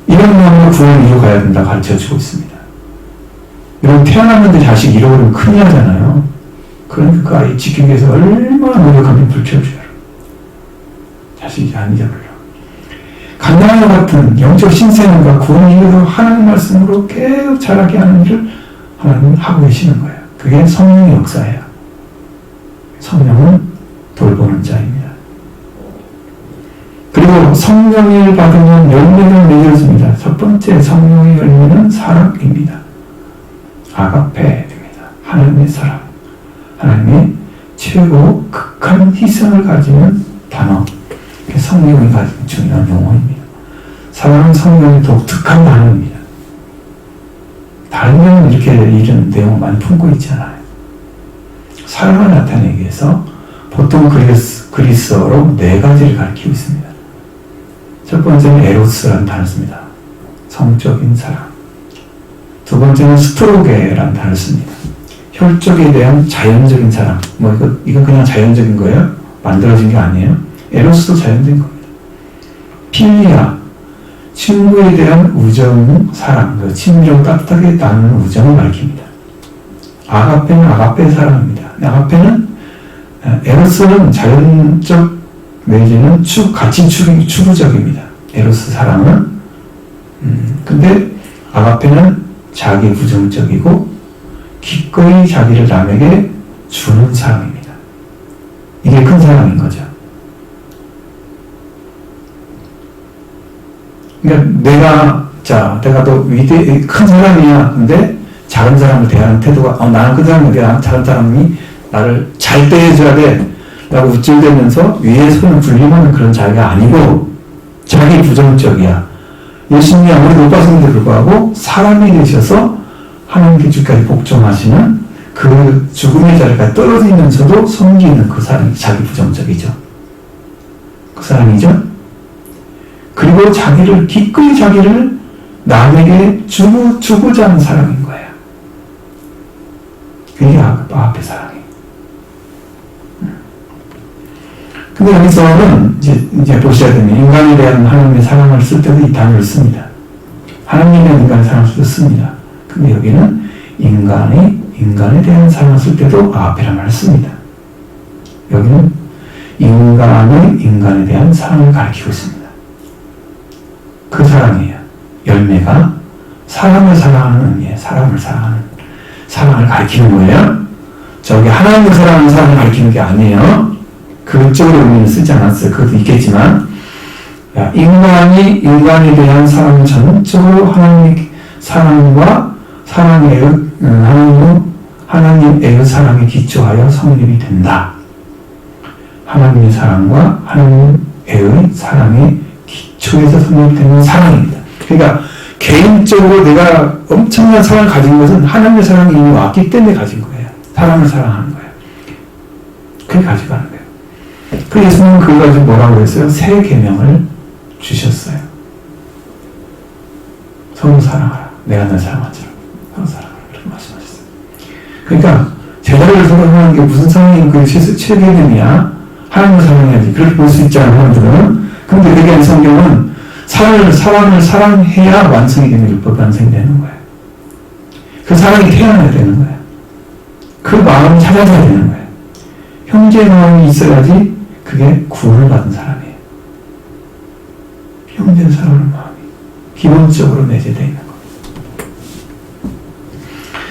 이런 마음으로 구원을 이루어가야 된다 가르쳐주고 있습니다. 여러분 태어났는데 자식 잃어버리면 큰일 나잖아요. 그러니까 그 아이 지키기 위해서 얼마나 노력하면 불태워줘요. 자식이 안 잊어버려. 간당과 같은 영적 신생과 구원을 이루어 하나님 말씀으로 계속 자라게 하는 일을 하나님은 하고 계시는 거예요. 그게 성령의 역사예요. 성령은 돌보는 자입니다. 그리고 성령을 받으면 열매가 맺어집니다. 첫 번째 성령의 열매는 사랑입니다. 아가페입니다. 하나님의 사랑. 하나님의 최고 극한 희생을 가지는 단어. 성령이 가진 중요한 용어입니다. 사랑은 성령의 독특한 단어입니다. 다른 경우는 이렇게 이런 내용을 많이 품고 있잖아요. 사랑을 나타내기 위해서 보통 그리스어로 4가지를 가리키고 있습니다. 첫 번째는 에로스라는 단어를 씁니다. 성적인 사랑. 두 번째는 스트로게라는 단어를 씁니다. 혈족에 대한 자연적인 사랑. 이건 그냥 자연적인 거예요. 만들어진 게 아니에요. 에로스도 자연적인 겁니다. 필리아. 친구에 대한 우정, 사랑. 친밀하고 따뜻하게 나누는 우정을 가리킵니다. 아가페는 아가페의 사랑입니다. 아가페는 에로스는 자연적 내지는 가치 추구적입니다. 에로스 사랑은. 근데 아가페는 자기 부정적이고 기꺼이 자기를 남에게 주는 사랑입니다. 이게 큰 사랑인 거죠. 그러니까 내가 더 큰 사람이야. 근데 작은 사람을 대하는 태도가 나는 큰 사람인데 작은 사람이 나를 잘 대해줘야 돼 라고 우쭐대면서 위에 손을 불림하는 그런 자기가 아니고 자기 부정적이야. 예수님이 아무리 높아졌는데 불구하고 사람이 되셔서 하나님께 주까지 복종하시는 그 죽음의 자리까지 떨어지면서도 섬기는 그 사람이 자기 부정적이죠. 그 사람이죠. 그리고 기꺼이 자기를 남에게 주고자 하는 사람인 거예요. 그게 아가페 사랑이에요. 근데 여기서는 이제 보셔야 됩니다. 인간에 대한 하나님의 사랑을 쓸 때도 이 단어를 씁니다. 하나님에 대한 인간의 사랑을 씁니다. 근데 여기는 인간에 대한 사랑을 쓸 때도 아가페라는 말을 씁니다. 여기는 인간에 대한 사랑을 가리키고 있습니다. 1 그 사랑이에요. 열매가 사람을 사랑하는 의미예요. 사람을 사랑하는, 사랑을 가리키는 거예요. 저기 하나님을 사랑하는 사람을 가리키는 게 아니에요. 그쪽으로 의미는 쓰지 않았어요. 그것도 있겠지만, 인간에 대한 사랑은 전적으로 하나님의 사랑과 하나님의 사랑에 기초하여 성립이 된다. 하나님의 사랑과 하나님의 사랑에 기초해서 성립되는 사랑입니다. 그러니까 개인적으로 내가 엄청난 사랑을 가진 것은 하나님의 사랑이 이미 왔기 때문에 가진 거예요. 사람을 사랑하는 거예요. 그게 가지고 가는 거예요. 그 예수님은 그걸 가지고 뭐라고 했어요? 새 계명을 주셨어요. 서로 사랑하라. 내가 널 사랑하처럼 서로 사랑하라. 그렇게 말씀하셨어요. 그러니까 제자를 사랑하는 게 무슨 사랑이 그 최계명이야? 하나님을 사랑해야지. 그렇게 볼 수 있잖아요, 사람들은. 근데 그게 성경은 사람을 사랑해야 완성이 되는 율법이 완성이 되는 거예요. 그 사랑이 태어나야 되는 거예요. 그 마음을 찾아서야 되는 거예요. 형제의 마음이 있어야지 그게 구원을 받은 사람이에요. 형제를 사랑하는 마음이 기본적으로 내재되어 있는 거예요.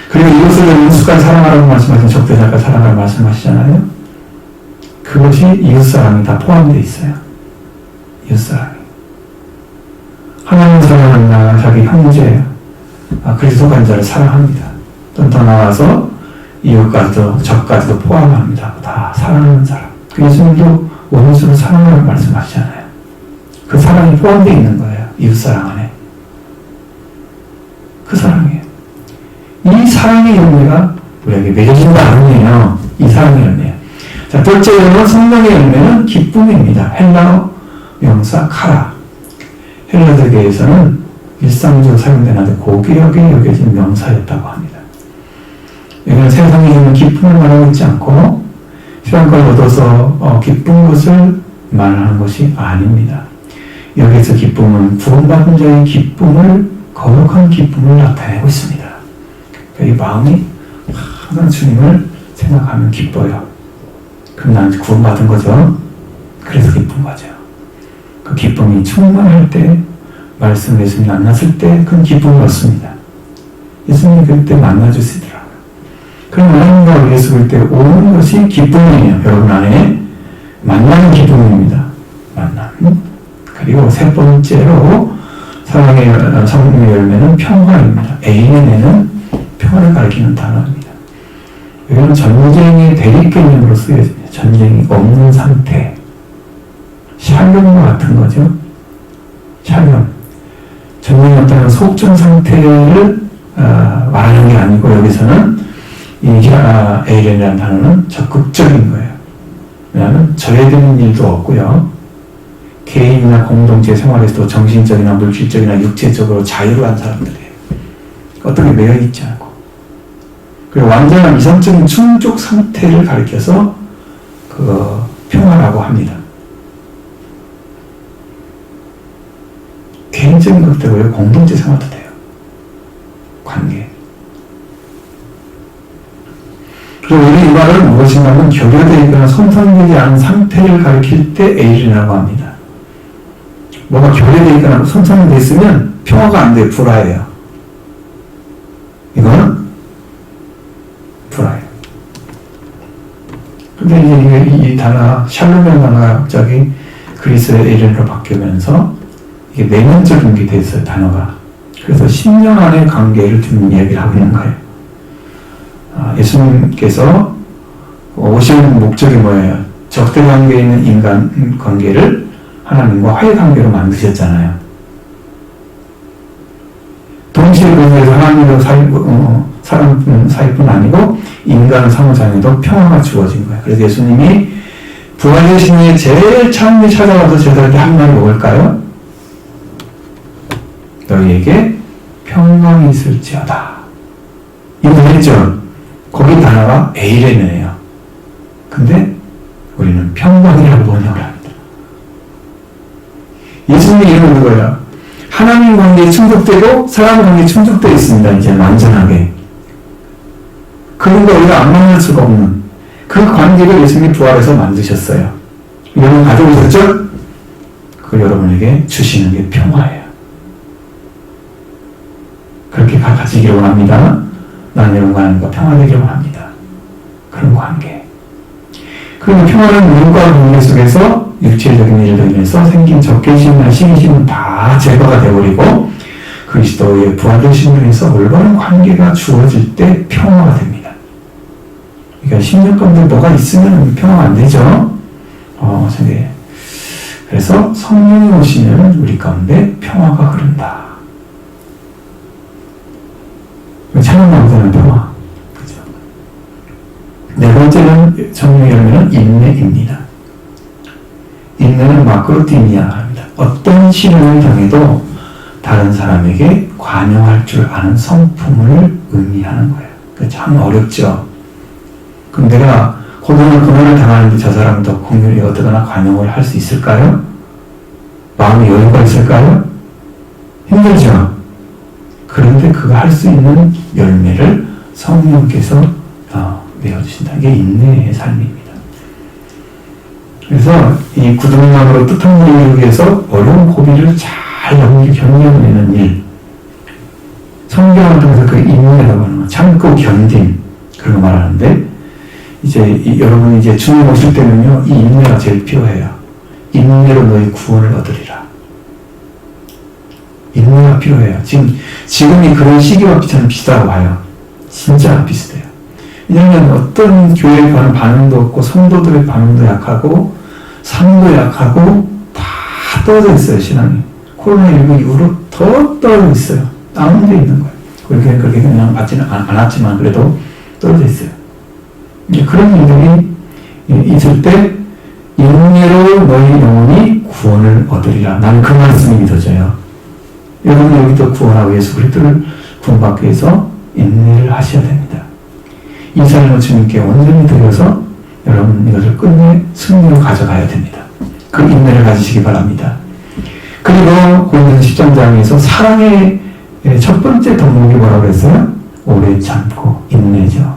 그리고 이웃을 인숙한 사랑하라고 말씀하신 적대자가 사랑하라고 말씀하시잖아요. 그것이 이웃사랑이 다 포함되어 있어요. 이웃사랑이. 하나님 사랑한다, 자기 형제, 그리스도가 자를 사랑합니다. 또 더 나아가서 이웃까지도 적까지도 포함합니다. 다 사랑하는 사람. 그 예수님도 원수를 사랑하라고 말씀하시잖아요. 그 사랑이 포함되어 있는 거예요. 이웃사랑 안에. 그 사랑이에요. 이 사랑의 열매가 우리에게 맺어진다 아니에요. 이 사랑의 열매예요. 자, 둘째로는 성령의 열매는 기쁨입니다. 헬라어 명사 카라. 헬라들에게서는 일상적으로 사용되는데 고귀하게 여겨진 명사였다고 합니다. 여기는 세상에 있는 기쁨을 말하고 있지 않고 시간걸 얻어서 기쁜 것을 말하는 것이 아닙니다. 여기서 기쁨은 구원받은 자의 기쁨을, 거룩한 기쁨을 나타내고 있습니다. 그러니까 이 마음이 항상 주님을 생각하면 기뻐요. 그럼 나는 구원받은 거죠. 그래서 기쁜 거죠. 그 기쁨이 충만할 때, 말씀 예수님 만났을 때 그런 기쁨을 얻습니다. 예수님이 그때 만나주시더라고요. 그럼 하나님과 예수 그때 오는 것이 기쁨이에요. 여러분 안에 만나는 기쁨입니다. 만남. 그리고 세 번째로 사랑의 성령의 열매는 평화입니다. 에이멘에는 평화를 가리키는 단어입니다. 여기는 전쟁의 대립 개념으로 쓰여집니다. 전쟁이 없는 상태. 샬롬과 같은 거죠. 샬롬. 전쟁이 없다는 속전 상태를 말하는 게 아니고 여기서는 이 에이렌이라는 단어는 적극적인 거예요. 왜냐하면 저해되는 일도 없고요. 개인이나 공동체 생활에서도 정신적이나 물질적이나 육체적으로 자유로운 사람들이에요. 어떻게 매여있지 않고. 그리고 완전한 이성적인 충족 상태를 가리켜서 그 평화라고 합니다. 개인적인 것도 되고요. 공동체 생활도 돼요. 관계. 그리고 우리 이 말은 무엇인가 하면 결여되어 있거나 손상되지 않은 상태를 가리킬 때 에이린이라고 합니다. 뭐가 결여되어 있거나 손상되어 있으면 평화가 안 돼요. 불화예요. 이거는 불화예요. 근데 이제 이 단어, 샬롬이라는 단어가 갑자기 그리스의 에이린으로 바뀌면서 이게 내면적인 게 됐어요. 단어가. 그래서 10년 안의 관계를 좀 이야기를 하고 있는 거예요. 예수님께서 오신 목적이 뭐예요? 적대 관계에 있는 인간 관계를 하나님과 화해 관계로 만드셨잖아요. 동시에 그에서 하나님과 사람 사이뿐 아니고 인간 상호장에도 평화가 주어진 거예요. 그래서 예수님이 부활하신 후에 제일 처음에 찾아와서 제자들에게 한 말이 뭘까요? 너희에게 평강이 있을지어다. 이거 했죠? 거기 단어가 에이레네요. 근데 우리는 평강이라고 번역을 합니다. 예수님이 이러는 거예요. 하나님 관계에 충족되고 사람 관계에 충족되어 있습니다. 이제 완전하게. 그런데 우리가 안 만날 수가 없는 그 관계를 예수님이 부활해서 만드셨어요. 여러분 가져오셨죠? 그 여러분에게 주시는 게 평화예요. 그렇게 가지기를 원합니다. 나는 여러분과 하나님과 평화되기를 원합니다. 그런 관계. 그리고 평화는 눈과 관계 속에서 육체적인 일로 인해서 생긴 적개심이나 시기심은 다 제거가 되어버리고 그리스도의 부활되심으로 인해서 올바른 관계가 주어질 때 평화가 됩니다. 그러니까 심령 가운데 뭐가 있으면 평화가 안 되죠. 그래서 성령이 오시면 우리 가운데 평화가 흐른다. 찬양 나오잖아요, 평화. 그죠? 네 번째는 성령의 열매는 인내입니다. 인내는 마크로티미아 합니다. 어떤 시련을 당해도 다른 사람에게 관용할 줄 아는 성품을 의미하는 거예요. 참 어렵죠. 그럼 내가 고난을 당하는데 저 사람도 긍휼히 어떻거나 관용을 할 수 있을까요? 마음의 여유가 있을까요? 힘들죠. 그런데 그거 할 수 있는 열매를 성령께서 내어주신다. 이게 인내의 삶입니다. 그래서 이 구둥망으로 뜻한 일을 이루기 위해서 어려운 고비를 잘 견뎌내는 일. 성경을 통해서 그 인내라고 하는 거, 참고 견딘 그런 거 말하는데 여러분이 주님 오실 때는요, 이 인내가 제일 필요해요. 인내로 너희 구원을 얻으리라. 인내가 필요해요. 지금이 그런 시기와 저는 비슷하다고 봐요. 진짜 비슷해요. 왜냐하면 어떤 교회에 관한 반응도 없고 성도들의 반응도 약하고 삶도 약하고 다 떨어져 있어요. 신앙이. 코로나19 이후로 더 떨어져 있어요. 다운되어 있는 거예요. 그렇게 그냥 받지는 않았지만 그래도 떨어져 있어요. 그런 일들이 있을 때 인내로 너희 영혼이 구원을 얻으리라. 나는 그 말씀이 믿어져요. 여러분 여기도 구원하고 예수 그리스도를 구원받기 위해서 인내를 하셔야 됩니다. 이 삶을 주님께 온전히 드려서 여러분 이것을 끝내 승리로 가져가야 됩니다. 그 인내를 가지시기 바랍니다. 그리고 고린도서 10장에서 사랑의 첫 번째 덕목이 뭐라고 그랬어요? 오래 참고 인내죠.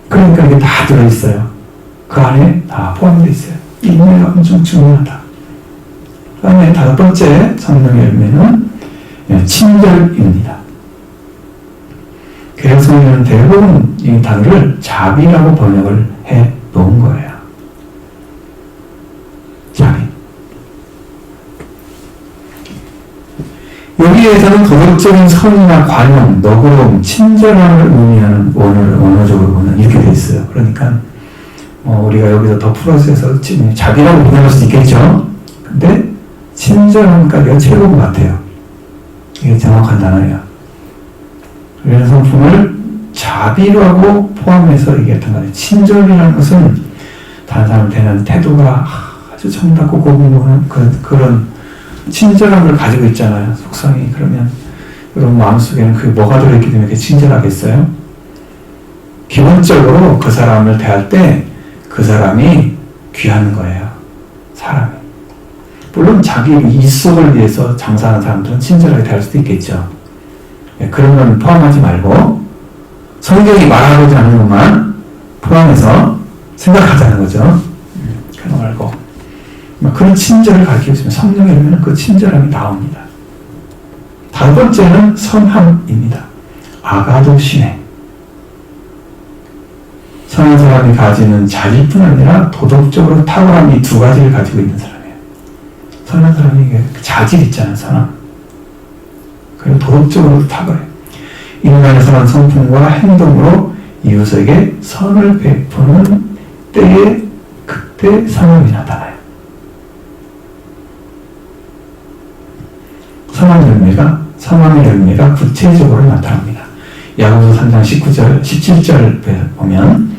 그러니까 이게 다 들어있어요. 그 안에 다 포함되어 있어요. 인내가 엄청 중요하다. 그 다음에 다섯 번째 성령의 열매는 친절입니다. 개혁 성경은 대부분 이 단어를 자비라고 번역을 해 놓은 거예요. 자비. 여기에서는 도덕적인 선이나 관용, 너그러움, 친절함을 의미하는 원어적으로 보면 이렇게 돼 있어요. 그러니까 우리가 여기서 더 풀어서 해서 자비라고 표현할 수 있겠죠. 근데 친절함까지가 최고인 것 같아요. 이게 정확한 단어예요. 이런 성품을 자비라고 포함해서 얘기했던 거예요. 친절이라는 것은 다른 사람 대하는 태도가 아주 정답고 고분고한 그런 친절함을 가지고 있잖아요. 속성이. 그러면 여러분 마음속에는 그게 뭐가 들어있기 때문에 그렇게 친절하겠어요? 기본적으로 그 사람을 대할 때 그 사람이 귀한 거예요. 사람이. 물론 자기 이속을 위해서 장사하는 사람들은 친절하게 대할 수도 있겠죠. 그런 건 포함하지 말고 성경이 말하지 않는 것만 포함해서 생각하자는 거죠. 그런 거 말고 그런 친절을 가르치고 있으면 성령에 이르면 그 친절함이 나옵니다. 다섯 번째는 선함입니다. 아가도 신혜. 선한 사람이 가지는 자질뿐 아니라 도덕적으로 탁월한 이 두 가지를 가지고 있는 사람이에요. 선한 사람이 자질 있잖아요. 선함. 그리고 도덕적으로도 탁월해요. 인간의 선한 성품과 행동으로 이웃에게 선을 베푸는 때에 그때 선함이 나타나요. 선함의 열매가 구체적으로 나타납니다. 야고보서 3장 19절, 17절 보면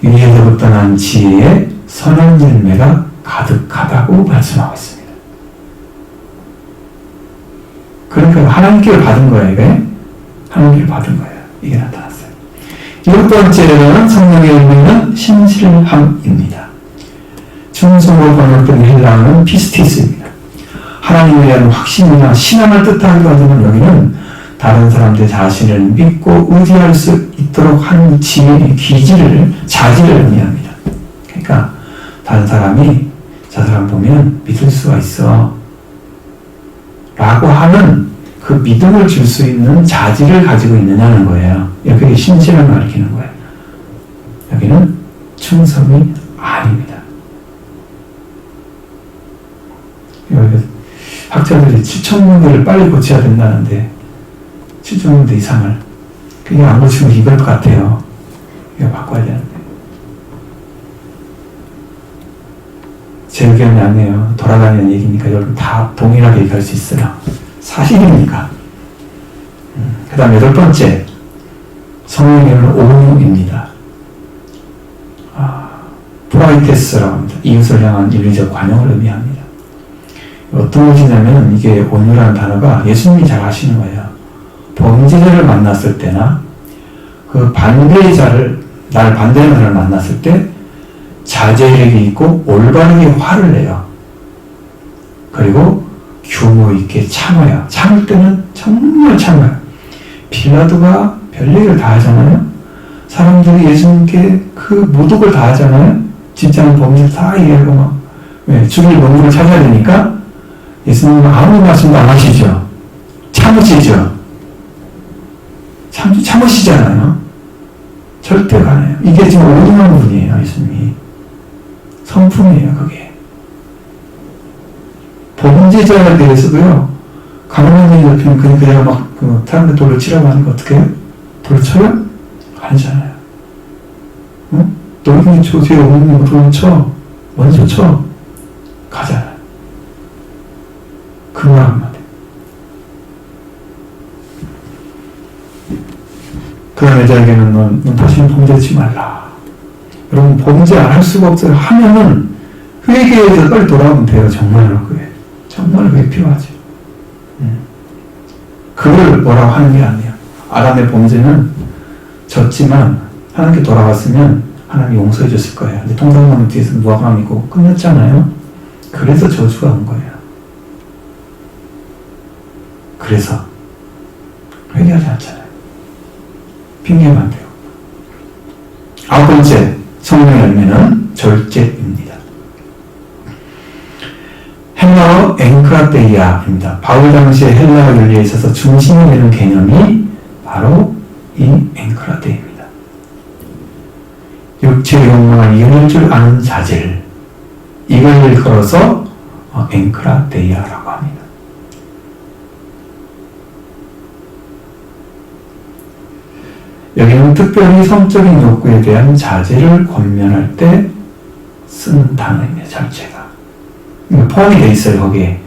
위에서부터 난 지혜에 선한 열매가 가득하다고 말씀하고 있습니다. 그러니까 하나님께 받은 거예요. 이게 하나님께 받은 거예요. 이게 나타났어요. 첫 번째는 성령의 열매는 신실함입니다. 충성으로 번역된 헬라어는 피스티스입니다. 하나님에 대한 확신이나 신앙을 뜻하기도 하지만 여기는 다른 사람들 자신을 믿고 의지할 수 있도록 하는 지혜의 자질을 의미합니다. 그러니까 다른 사람이 저 사람 보면 믿을 수가 있어 라고 하는 그 믿음을 줄 수 있는 자질을 가지고 있느냐는 거예요. 그게 신실을 가리키는 거예요. 여기는 충성이 아닙니다. 학자들이 7,000문제를 빨리 고쳐야 된다는데 7,000문제 이상을 그게 안 고치면 이걸 것 같아요. 이거 바꿔야 되는데 제 의견이 아니에요. 돌아다니는 얘기니까 여러분 다 동일하게 얘기할 수 있어요. 사실이니까. 그 다음 8번째 성령님은 오음입니다. 프라이테스라고 합니다. 이웃을 향한 윤리적 관용을 의미합니다. 어떤 것이냐면 이게 온유라는 단어가 예수님이 잘 아시는 거예요. 범죄자를 만났을 때나 그 반대자를 날 반대하는 사람을 만났을 때 자제력이 있고 올바르게 화를 내요. 그리고 규모 있게 참아요. 참을 때는 정말 참아요. 빌라도가 별얘기를 다 하잖아요. 사람들이 예수님께 그 모독을 다 하잖아요. 진짜는 범죄를 다 얘기하고 막 죽일 원인을 찾아야 되니까 예수님은 아무 말씀도 안 하시죠. 참으시죠. 참으시잖아요. 절대가 안 해요. 이게 지금 오등한 분이에요. 예수님이. 성품이에요. 그게. 범죄자에 대해서도요. 가난한 옆에는 그냥 막 사람들 돌로 치라고 하니까 어떻게 해요? 돌로 쳐요? 아니잖아요. 응? 너희들이 조세에 오는 거 돌로 쳐. 먼저 쳐. 가잖아요. 그 말 한마디. 그런 여자에게는 넌 다시는 범죄하지 말라. 여러분 범죄 안 할 수가 없어요. 하면은 회개해서 빨리 돌아오면 돼요. 정말로 그게. 정말 그게 필요하죠. 그걸 뭐라고 하는 게 아니에요. 아담의 범죄는 졌지만 하나님께 돌아왔으면 하나님이 용서해 줬을 거예요. 근데 통상나무 뒤에서 무화과나무 있고 끝났잖아요. 그래서 저주가 온 거예요. 그래서 회개하지 않잖아요. 핑계면 안 돼요. 9번째 성령의 열매는 절제입니다. 헬라어 앵크라테이아입니다. 바울 당시의 헬라어 윤리에 있어서 중심이 되는 개념이 바로 이 앵크라테입니다. 육체의 욕망을 이겨낼 줄 아는 자질, 이걸 일컬어서 앵크라테이아라고 합니다. 여기는 특별히 성적인 욕구에 대한 자제를 권면할 때 쓰는 단어입니다. 절제가. 포함이 되어 있어요. 거기에.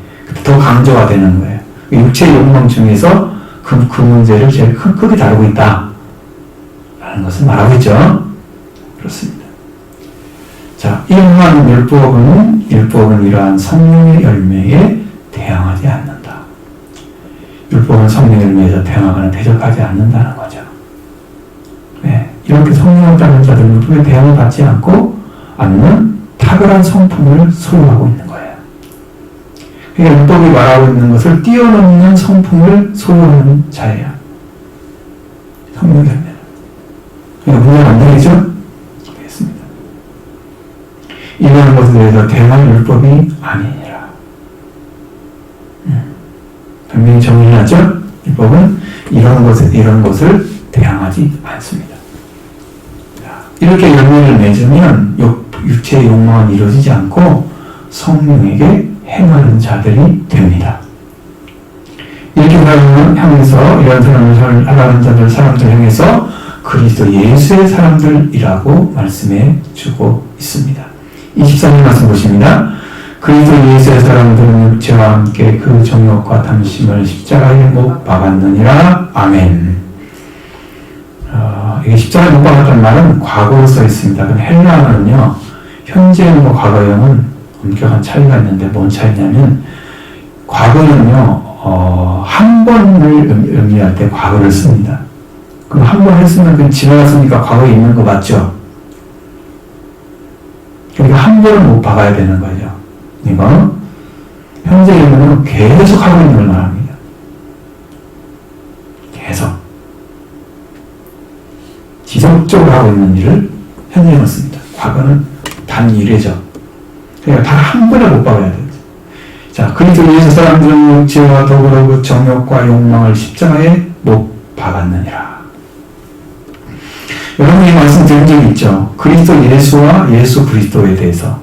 더 강조가 되는 거예요. 육체의 욕망 중에서 그 문제를 제일 크게 다루고 있다. 라는 것을 말하고 있죠. 그렇습니다. 자, 이러한 율법은 이러한 성령의 열매에 대항하지 않는다. 율법은 성령의 열매에서 대항하거나 대적하지 않는다는 거죠. 네, 이렇게 성령을 따르는 자들은 율법에 대항을 받지 않는 탁월한 성품을 소유하고 있는 거예요. 그러니까 율법이 말하고 있는 것을 뛰어넘는 성품을 소유하는 자예요. 성령의 열매는. 그러니까 문제가 안 되겠죠? 되겠습니다. 이러한 것에 대해서 대항할 율법이 아니니라. 분명히 정리하죠? 율법은 이런 것을 대항하지 않습니다. 이렇게 열매를 맺으면 육체의 욕망은 이루어지지 않고 성령에게 행하는 자들이 됩니다. 이렇게 사람을 향해서 이런 사람을 하라는 사람들 향해서 그리스도 예수의 사람들이라고 말씀해 주고 있습니다. 23절 말씀 보십니다. 그리스도 예수의 사람들은 육체와 함께 그 정욕과 탐심을 십자가에 못 박았느니라. 아멘. 이게 십자가에 못 박았다는 말은 과거로 써 있습니다. 그럼 헬라어는요, 현재형과 과거형은 엄격한 차이가 있는데 뭔 차이냐면, 과거는요, 한 번을 의미할 때 과거를 씁니다. 그럼 한 번 했으면 그 지나갔으니까 과거에 있는 거 맞죠? 그러니까 한 번은 못 박아야 되는 거죠. 이거 현재형은 계속 하고 있는 걸 말합니다. 계속. 지속적으로 하고 있는 일을 현재형을 씁니다. 과거는 단 1회죠. 그러니까 단 한 번에 못 박아야 되죠. 자, 그리스도 예수 사람들은 육체와 더불어 그 정욕과 욕망을 십자가에 못 박았느니라. 여러분이 말씀드린 적이 있죠. 그리스도 예수와 예수 그리스도에 대해서.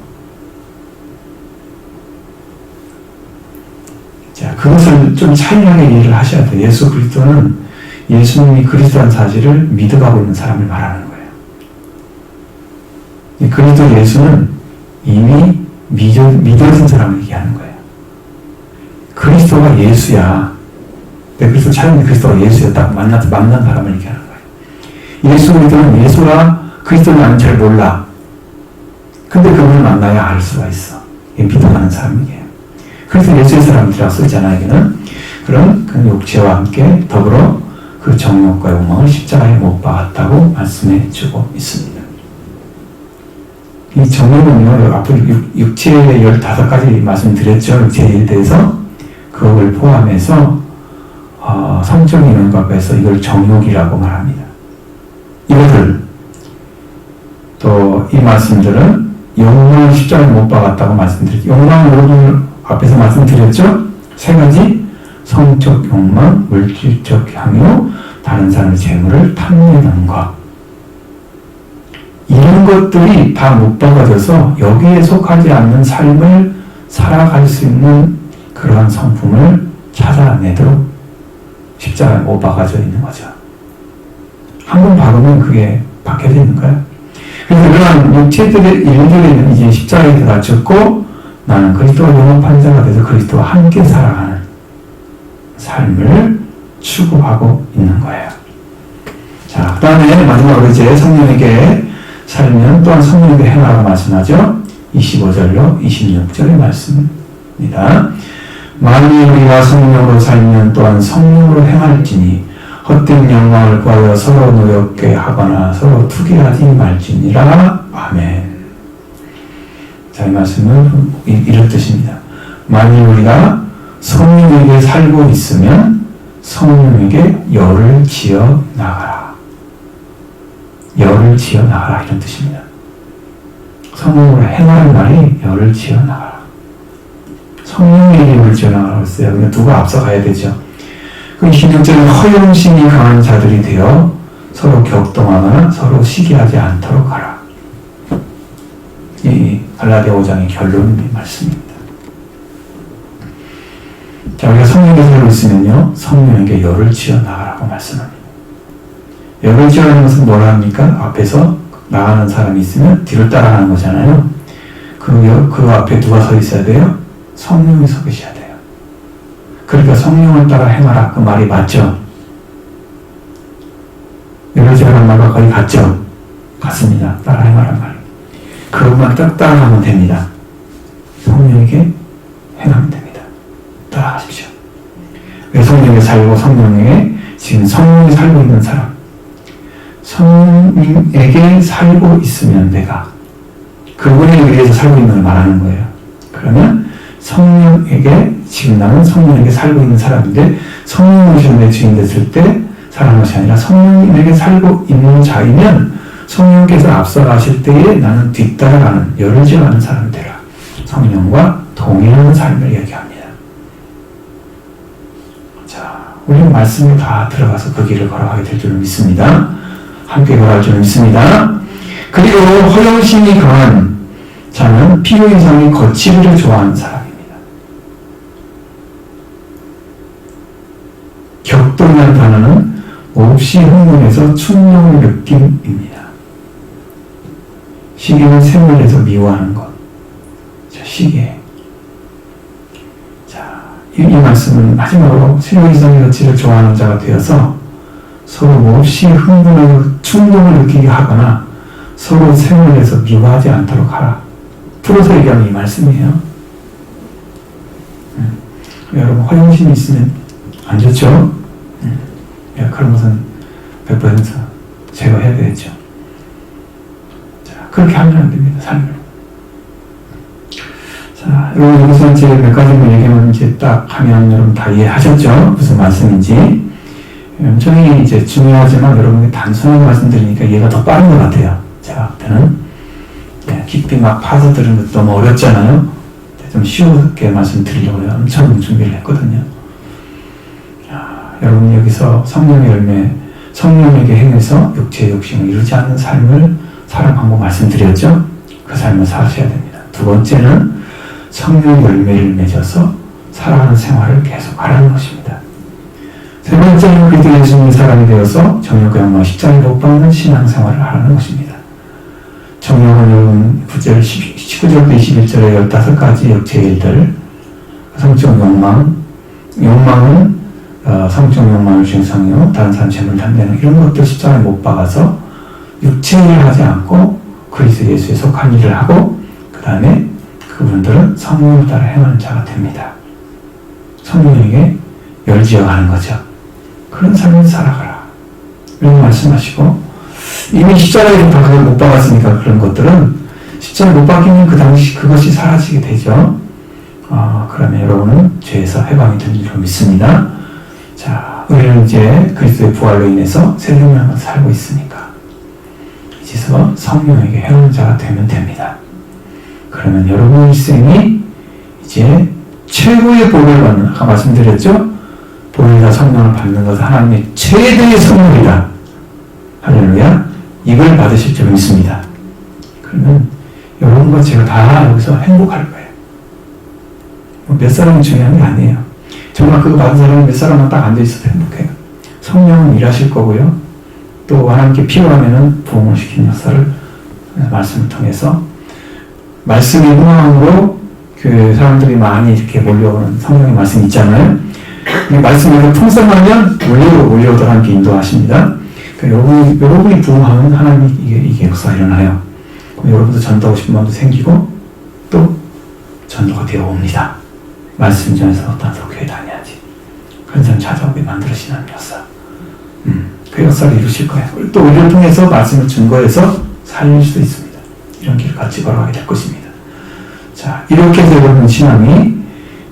자, 그것을 좀 차이나게 이해를 하셔야 돼요. 예수 그리스도는 예수님이 그리스도라는 사실을 믿어가고 있는 사람을 말하는 거예요. 그리스도 예수는 이미 믿어진 사람을 얘기하는 거예요. 그리스도가 예수야. 그리스도 차이는 그리스도가 예수야. 딱 만난 사람을 얘기하는 거예요. 예수 그리스도는 예수가 그리스도를 나는 잘 몰라. 근데 그분을 만나야 알 수가 있어. 이게 믿어가는 사람이에요. 그래서 예수의 사람들이라고 쓰잖아요. 여기는. 그런 그 육체와 함께 더불어 그 정욕과 욕망을 십자가에 못 박았다고 말씀해 주고 있습니다. 이 정욕은요, 앞으로 육체의 15가지 말씀드렸죠. 육체에 대해서. 그걸 포함해서, 성적인 이론과 앞에서 이걸 정욕이라고 말합니다. 이것을, 또 이 말씀들은 욕망을 십자가에 못 박았다고 말씀드렸죠. 욕망을 앞에서 말씀드렸죠. 3가지. 성적 욕망, 물질적 향유, 다른 사람의 재물을 탐내는 것. 이런 것들이 다 못 박아져서 여기에 속하지 않는 삶을 살아갈 수 있는 그러한 성품을 찾아내도록 십자가에 못 박아져 있는 거죠. 한 번 박으면 그게 박혀져 있는 거예요. 그래서 그러한 육체들의 일들에는 이제 십자가에 들어갔고 나는 그리스도와 영원한 자가 돼서 그리스도와 함께 살아가는 삶을 추구하고 있는 거예요. 자, 그 다음에 마지막으로 이제 성령에게 살면 또한 성령에게 행하라고 말씀하죠. 25절로 26절의 말씀입니다. 만일 우리가 성령으로 살면 또한 성령으로 행할지니 헛된 영광을 구하여 서로 노엽게 하거나 서로 투기하지 말지니라. 아멘. 자, 이 말씀은 이런 뜻입니다. 만일 우리가 성령에게 살고 있으면 성령에게 열을 지어 나가라. 열을 지어 나가라, 이런 뜻입니다. 성령으로 행하는 말이 열을 지어 나가라. 성령에게 열을 지어 나가라고 했어요. 그러니까 누가 앞서가야 되죠. 그 26절은 허영심이 강한 자들이 되어 서로 격동하거나 서로 시기하지 않도록 하라. 이 갈라디아 5장의 결론의 말씀입니다. 자, 우리가 성령에게 살고 있으면요, 성령에게 열을 지어 나가라고 말씀합니다. 열을 지어가는 것은 뭐라 합니까? 앞에서 나가는 사람이 있으면 뒤를 따라가는 거잖아요. 그 앞에 누가 서 있어야 돼요? 성령이 서 계셔야 돼요. 그러니까 성령을 따라 행하라. 그 말이 맞죠? 열을 지어가는 말과 거의 같죠? 같습니다. 따라 행하란 말. 그것만 딱 따라가면 됩니다. 성령에게 행하면 됩니다. 따라가십시오. 성령에게 살고 성령에게 지금 성령이 살고 있는 사람, 성령에게 살고 있으면 내가 그분에 의해서 살고 있는 걸 말하는 거예요. 그러면 성령에게 지금 나는 성령에게 살고 있는 사람인데 성령이 내 주인 됐을 때 살아가는 것이 아니라 성령에게 살고 있는 자이면 성령께서 앞서가실 때에 나는 뒤따라가는 열을 지어가는 사람이 되라. 성령과 동행하는 삶을 얘기합니다. 자, 우리는 말씀이 다 들어가서 그 길을 걸어가게 될 줄 믿습니다. 함께 걸어갈 줄 믿습니다. 그리고 허영심이 강한 자는 필요 이상의 거칠이를 좋아하는 사람입니다. 격동이라는 단어는 몹시 흥분해서 충동을 느낌입니다. 시기는 샘물에서 미워하는 것. 자, 시계. 자, 이 말씀은 마지막으로 필요 이상의 거칠이를 좋아하는 자가 되어서 서로 몹시 흥분하고 충동을 느끼게 하거나 서로 샘물에서 미워하지 않도록 하라. 풀어서 얘기하면 이 말씀이에요. 여러분 허영심이 있으면 안 좋죠? 그런 것은 100% 제거해야 되겠죠. 자, 그렇게 하면 안 됩니다. 삶을. 자, 여러분 여기서 이제 몇 가지만 얘기하면 이제 딱 하면 여러분 다 이해하셨죠? 무슨 말씀인지. 엄청히 이제 중요하지만 여러분이 단순하게 말씀드리니까 이해가 더 빠른 것 같아요. 제가 그때는 깊이 막 파서 들은 것도 너무 어렵잖아요. 좀 쉽게 말씀드리려고 엄청 준비를 했거든요. 여러분 여기서 성령의 열매, 성령에게 행해서 육체의 욕심을 이루지 않는 삶을 살아가고 말씀드렸죠. 그 삶을 사셔야 됩니다. 두 번째는 성령 열매를 맺어서 살아가는 생활을 계속 하라는 것입니다. 세 번째는 그리스도 예수님의 사람이 되어서 정욕과 욕망 십자가에 못 박는 신앙생활을 하라는 것입니다. 정욕은 19절부터 21절에 15가지 육체의 일들, 성적 욕망, 욕망은 성적 욕망을 중성요, 다른 사람 재물 탐내는 이런 것들 십자가에 못 박아서 육체의 일을 하지 않고 그리스도 예수에 속한 일을 하고 그 다음에 그분들은 성령을 따라 행하는 자가 됩니다. 성령에게 열지어가는 거죠. 그런 삶을 살아가라. 이런 말씀하시고 이미 십자가에 다 그걸 못 박았으니까 그런 것들은 십자가에 못 박히면 그 당시 그것이 사라지게 되죠. 그러면 여러분은 죄에서 해방이 된 줄로 믿습니다. 자, 우리는 이제 그리스도의 부활로 인해서 새 생명을 살고 있으니까 이제서 성령에게 행하는 자가 되면 됩니다. 그러면 여러분 일생이 이제 최고의 복을 받는, 아까 말씀드렸죠? 복이나 성령을 받는 것은 하나님의 최대의 선물이다. 할렐루야. 이걸 받으실 줄 믿습니다. 그러면 여러분과 제가 다 여기서 행복할 거예요. 몇 사람은 중요한 게 아니에요. 정말 그거 받은 사람은 몇 사람은 딱 앉아있어도 행복해요. 성령은 일하실 거고요. 또 하나님께 필요하면은 부흥을 시키는 역사를 말씀을 통해서 말씀의 흥황으로 그 사람들이 많이 이렇게 몰려오는 성령의 말씀 있잖아요. 이 말씀이 풍성하면 몰려오도록 함께 인도하십니다. 그러니까 여러분이 부흥하면 하나님이 이게 역사가 일어나요. 그럼 여러분도 전도하고 싶은 마음도 생기고 또 전도가 되어 옵니다. 말씀 전에서 어떤 교회 다녀야지. 그런 사람 찾아오게 만들으시는 역사. 그 역사를 이루실 거예요. 또 우리를 통해서 말씀을 증거해서 살릴 수도 있습니다. 이런 길을 같이 걸어가게 될 것입니다. 자, 이렇게 해서 여러분 신앙이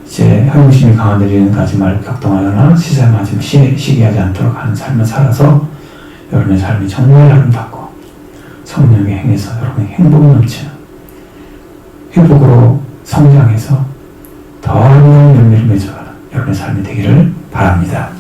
이제 허영심이 강한 데리는 가지말 격동하거나 시세 맞으면 시기하지 않도록 하는 삶을 살아서 여러분의 삶이 정말 아름답고 성령의 행해서 여러분의 행복이 넘치는 행복으로 성장해서 더 아름다운 열매를 맺어가는 여러분의 삶이 되기를 바랍니다.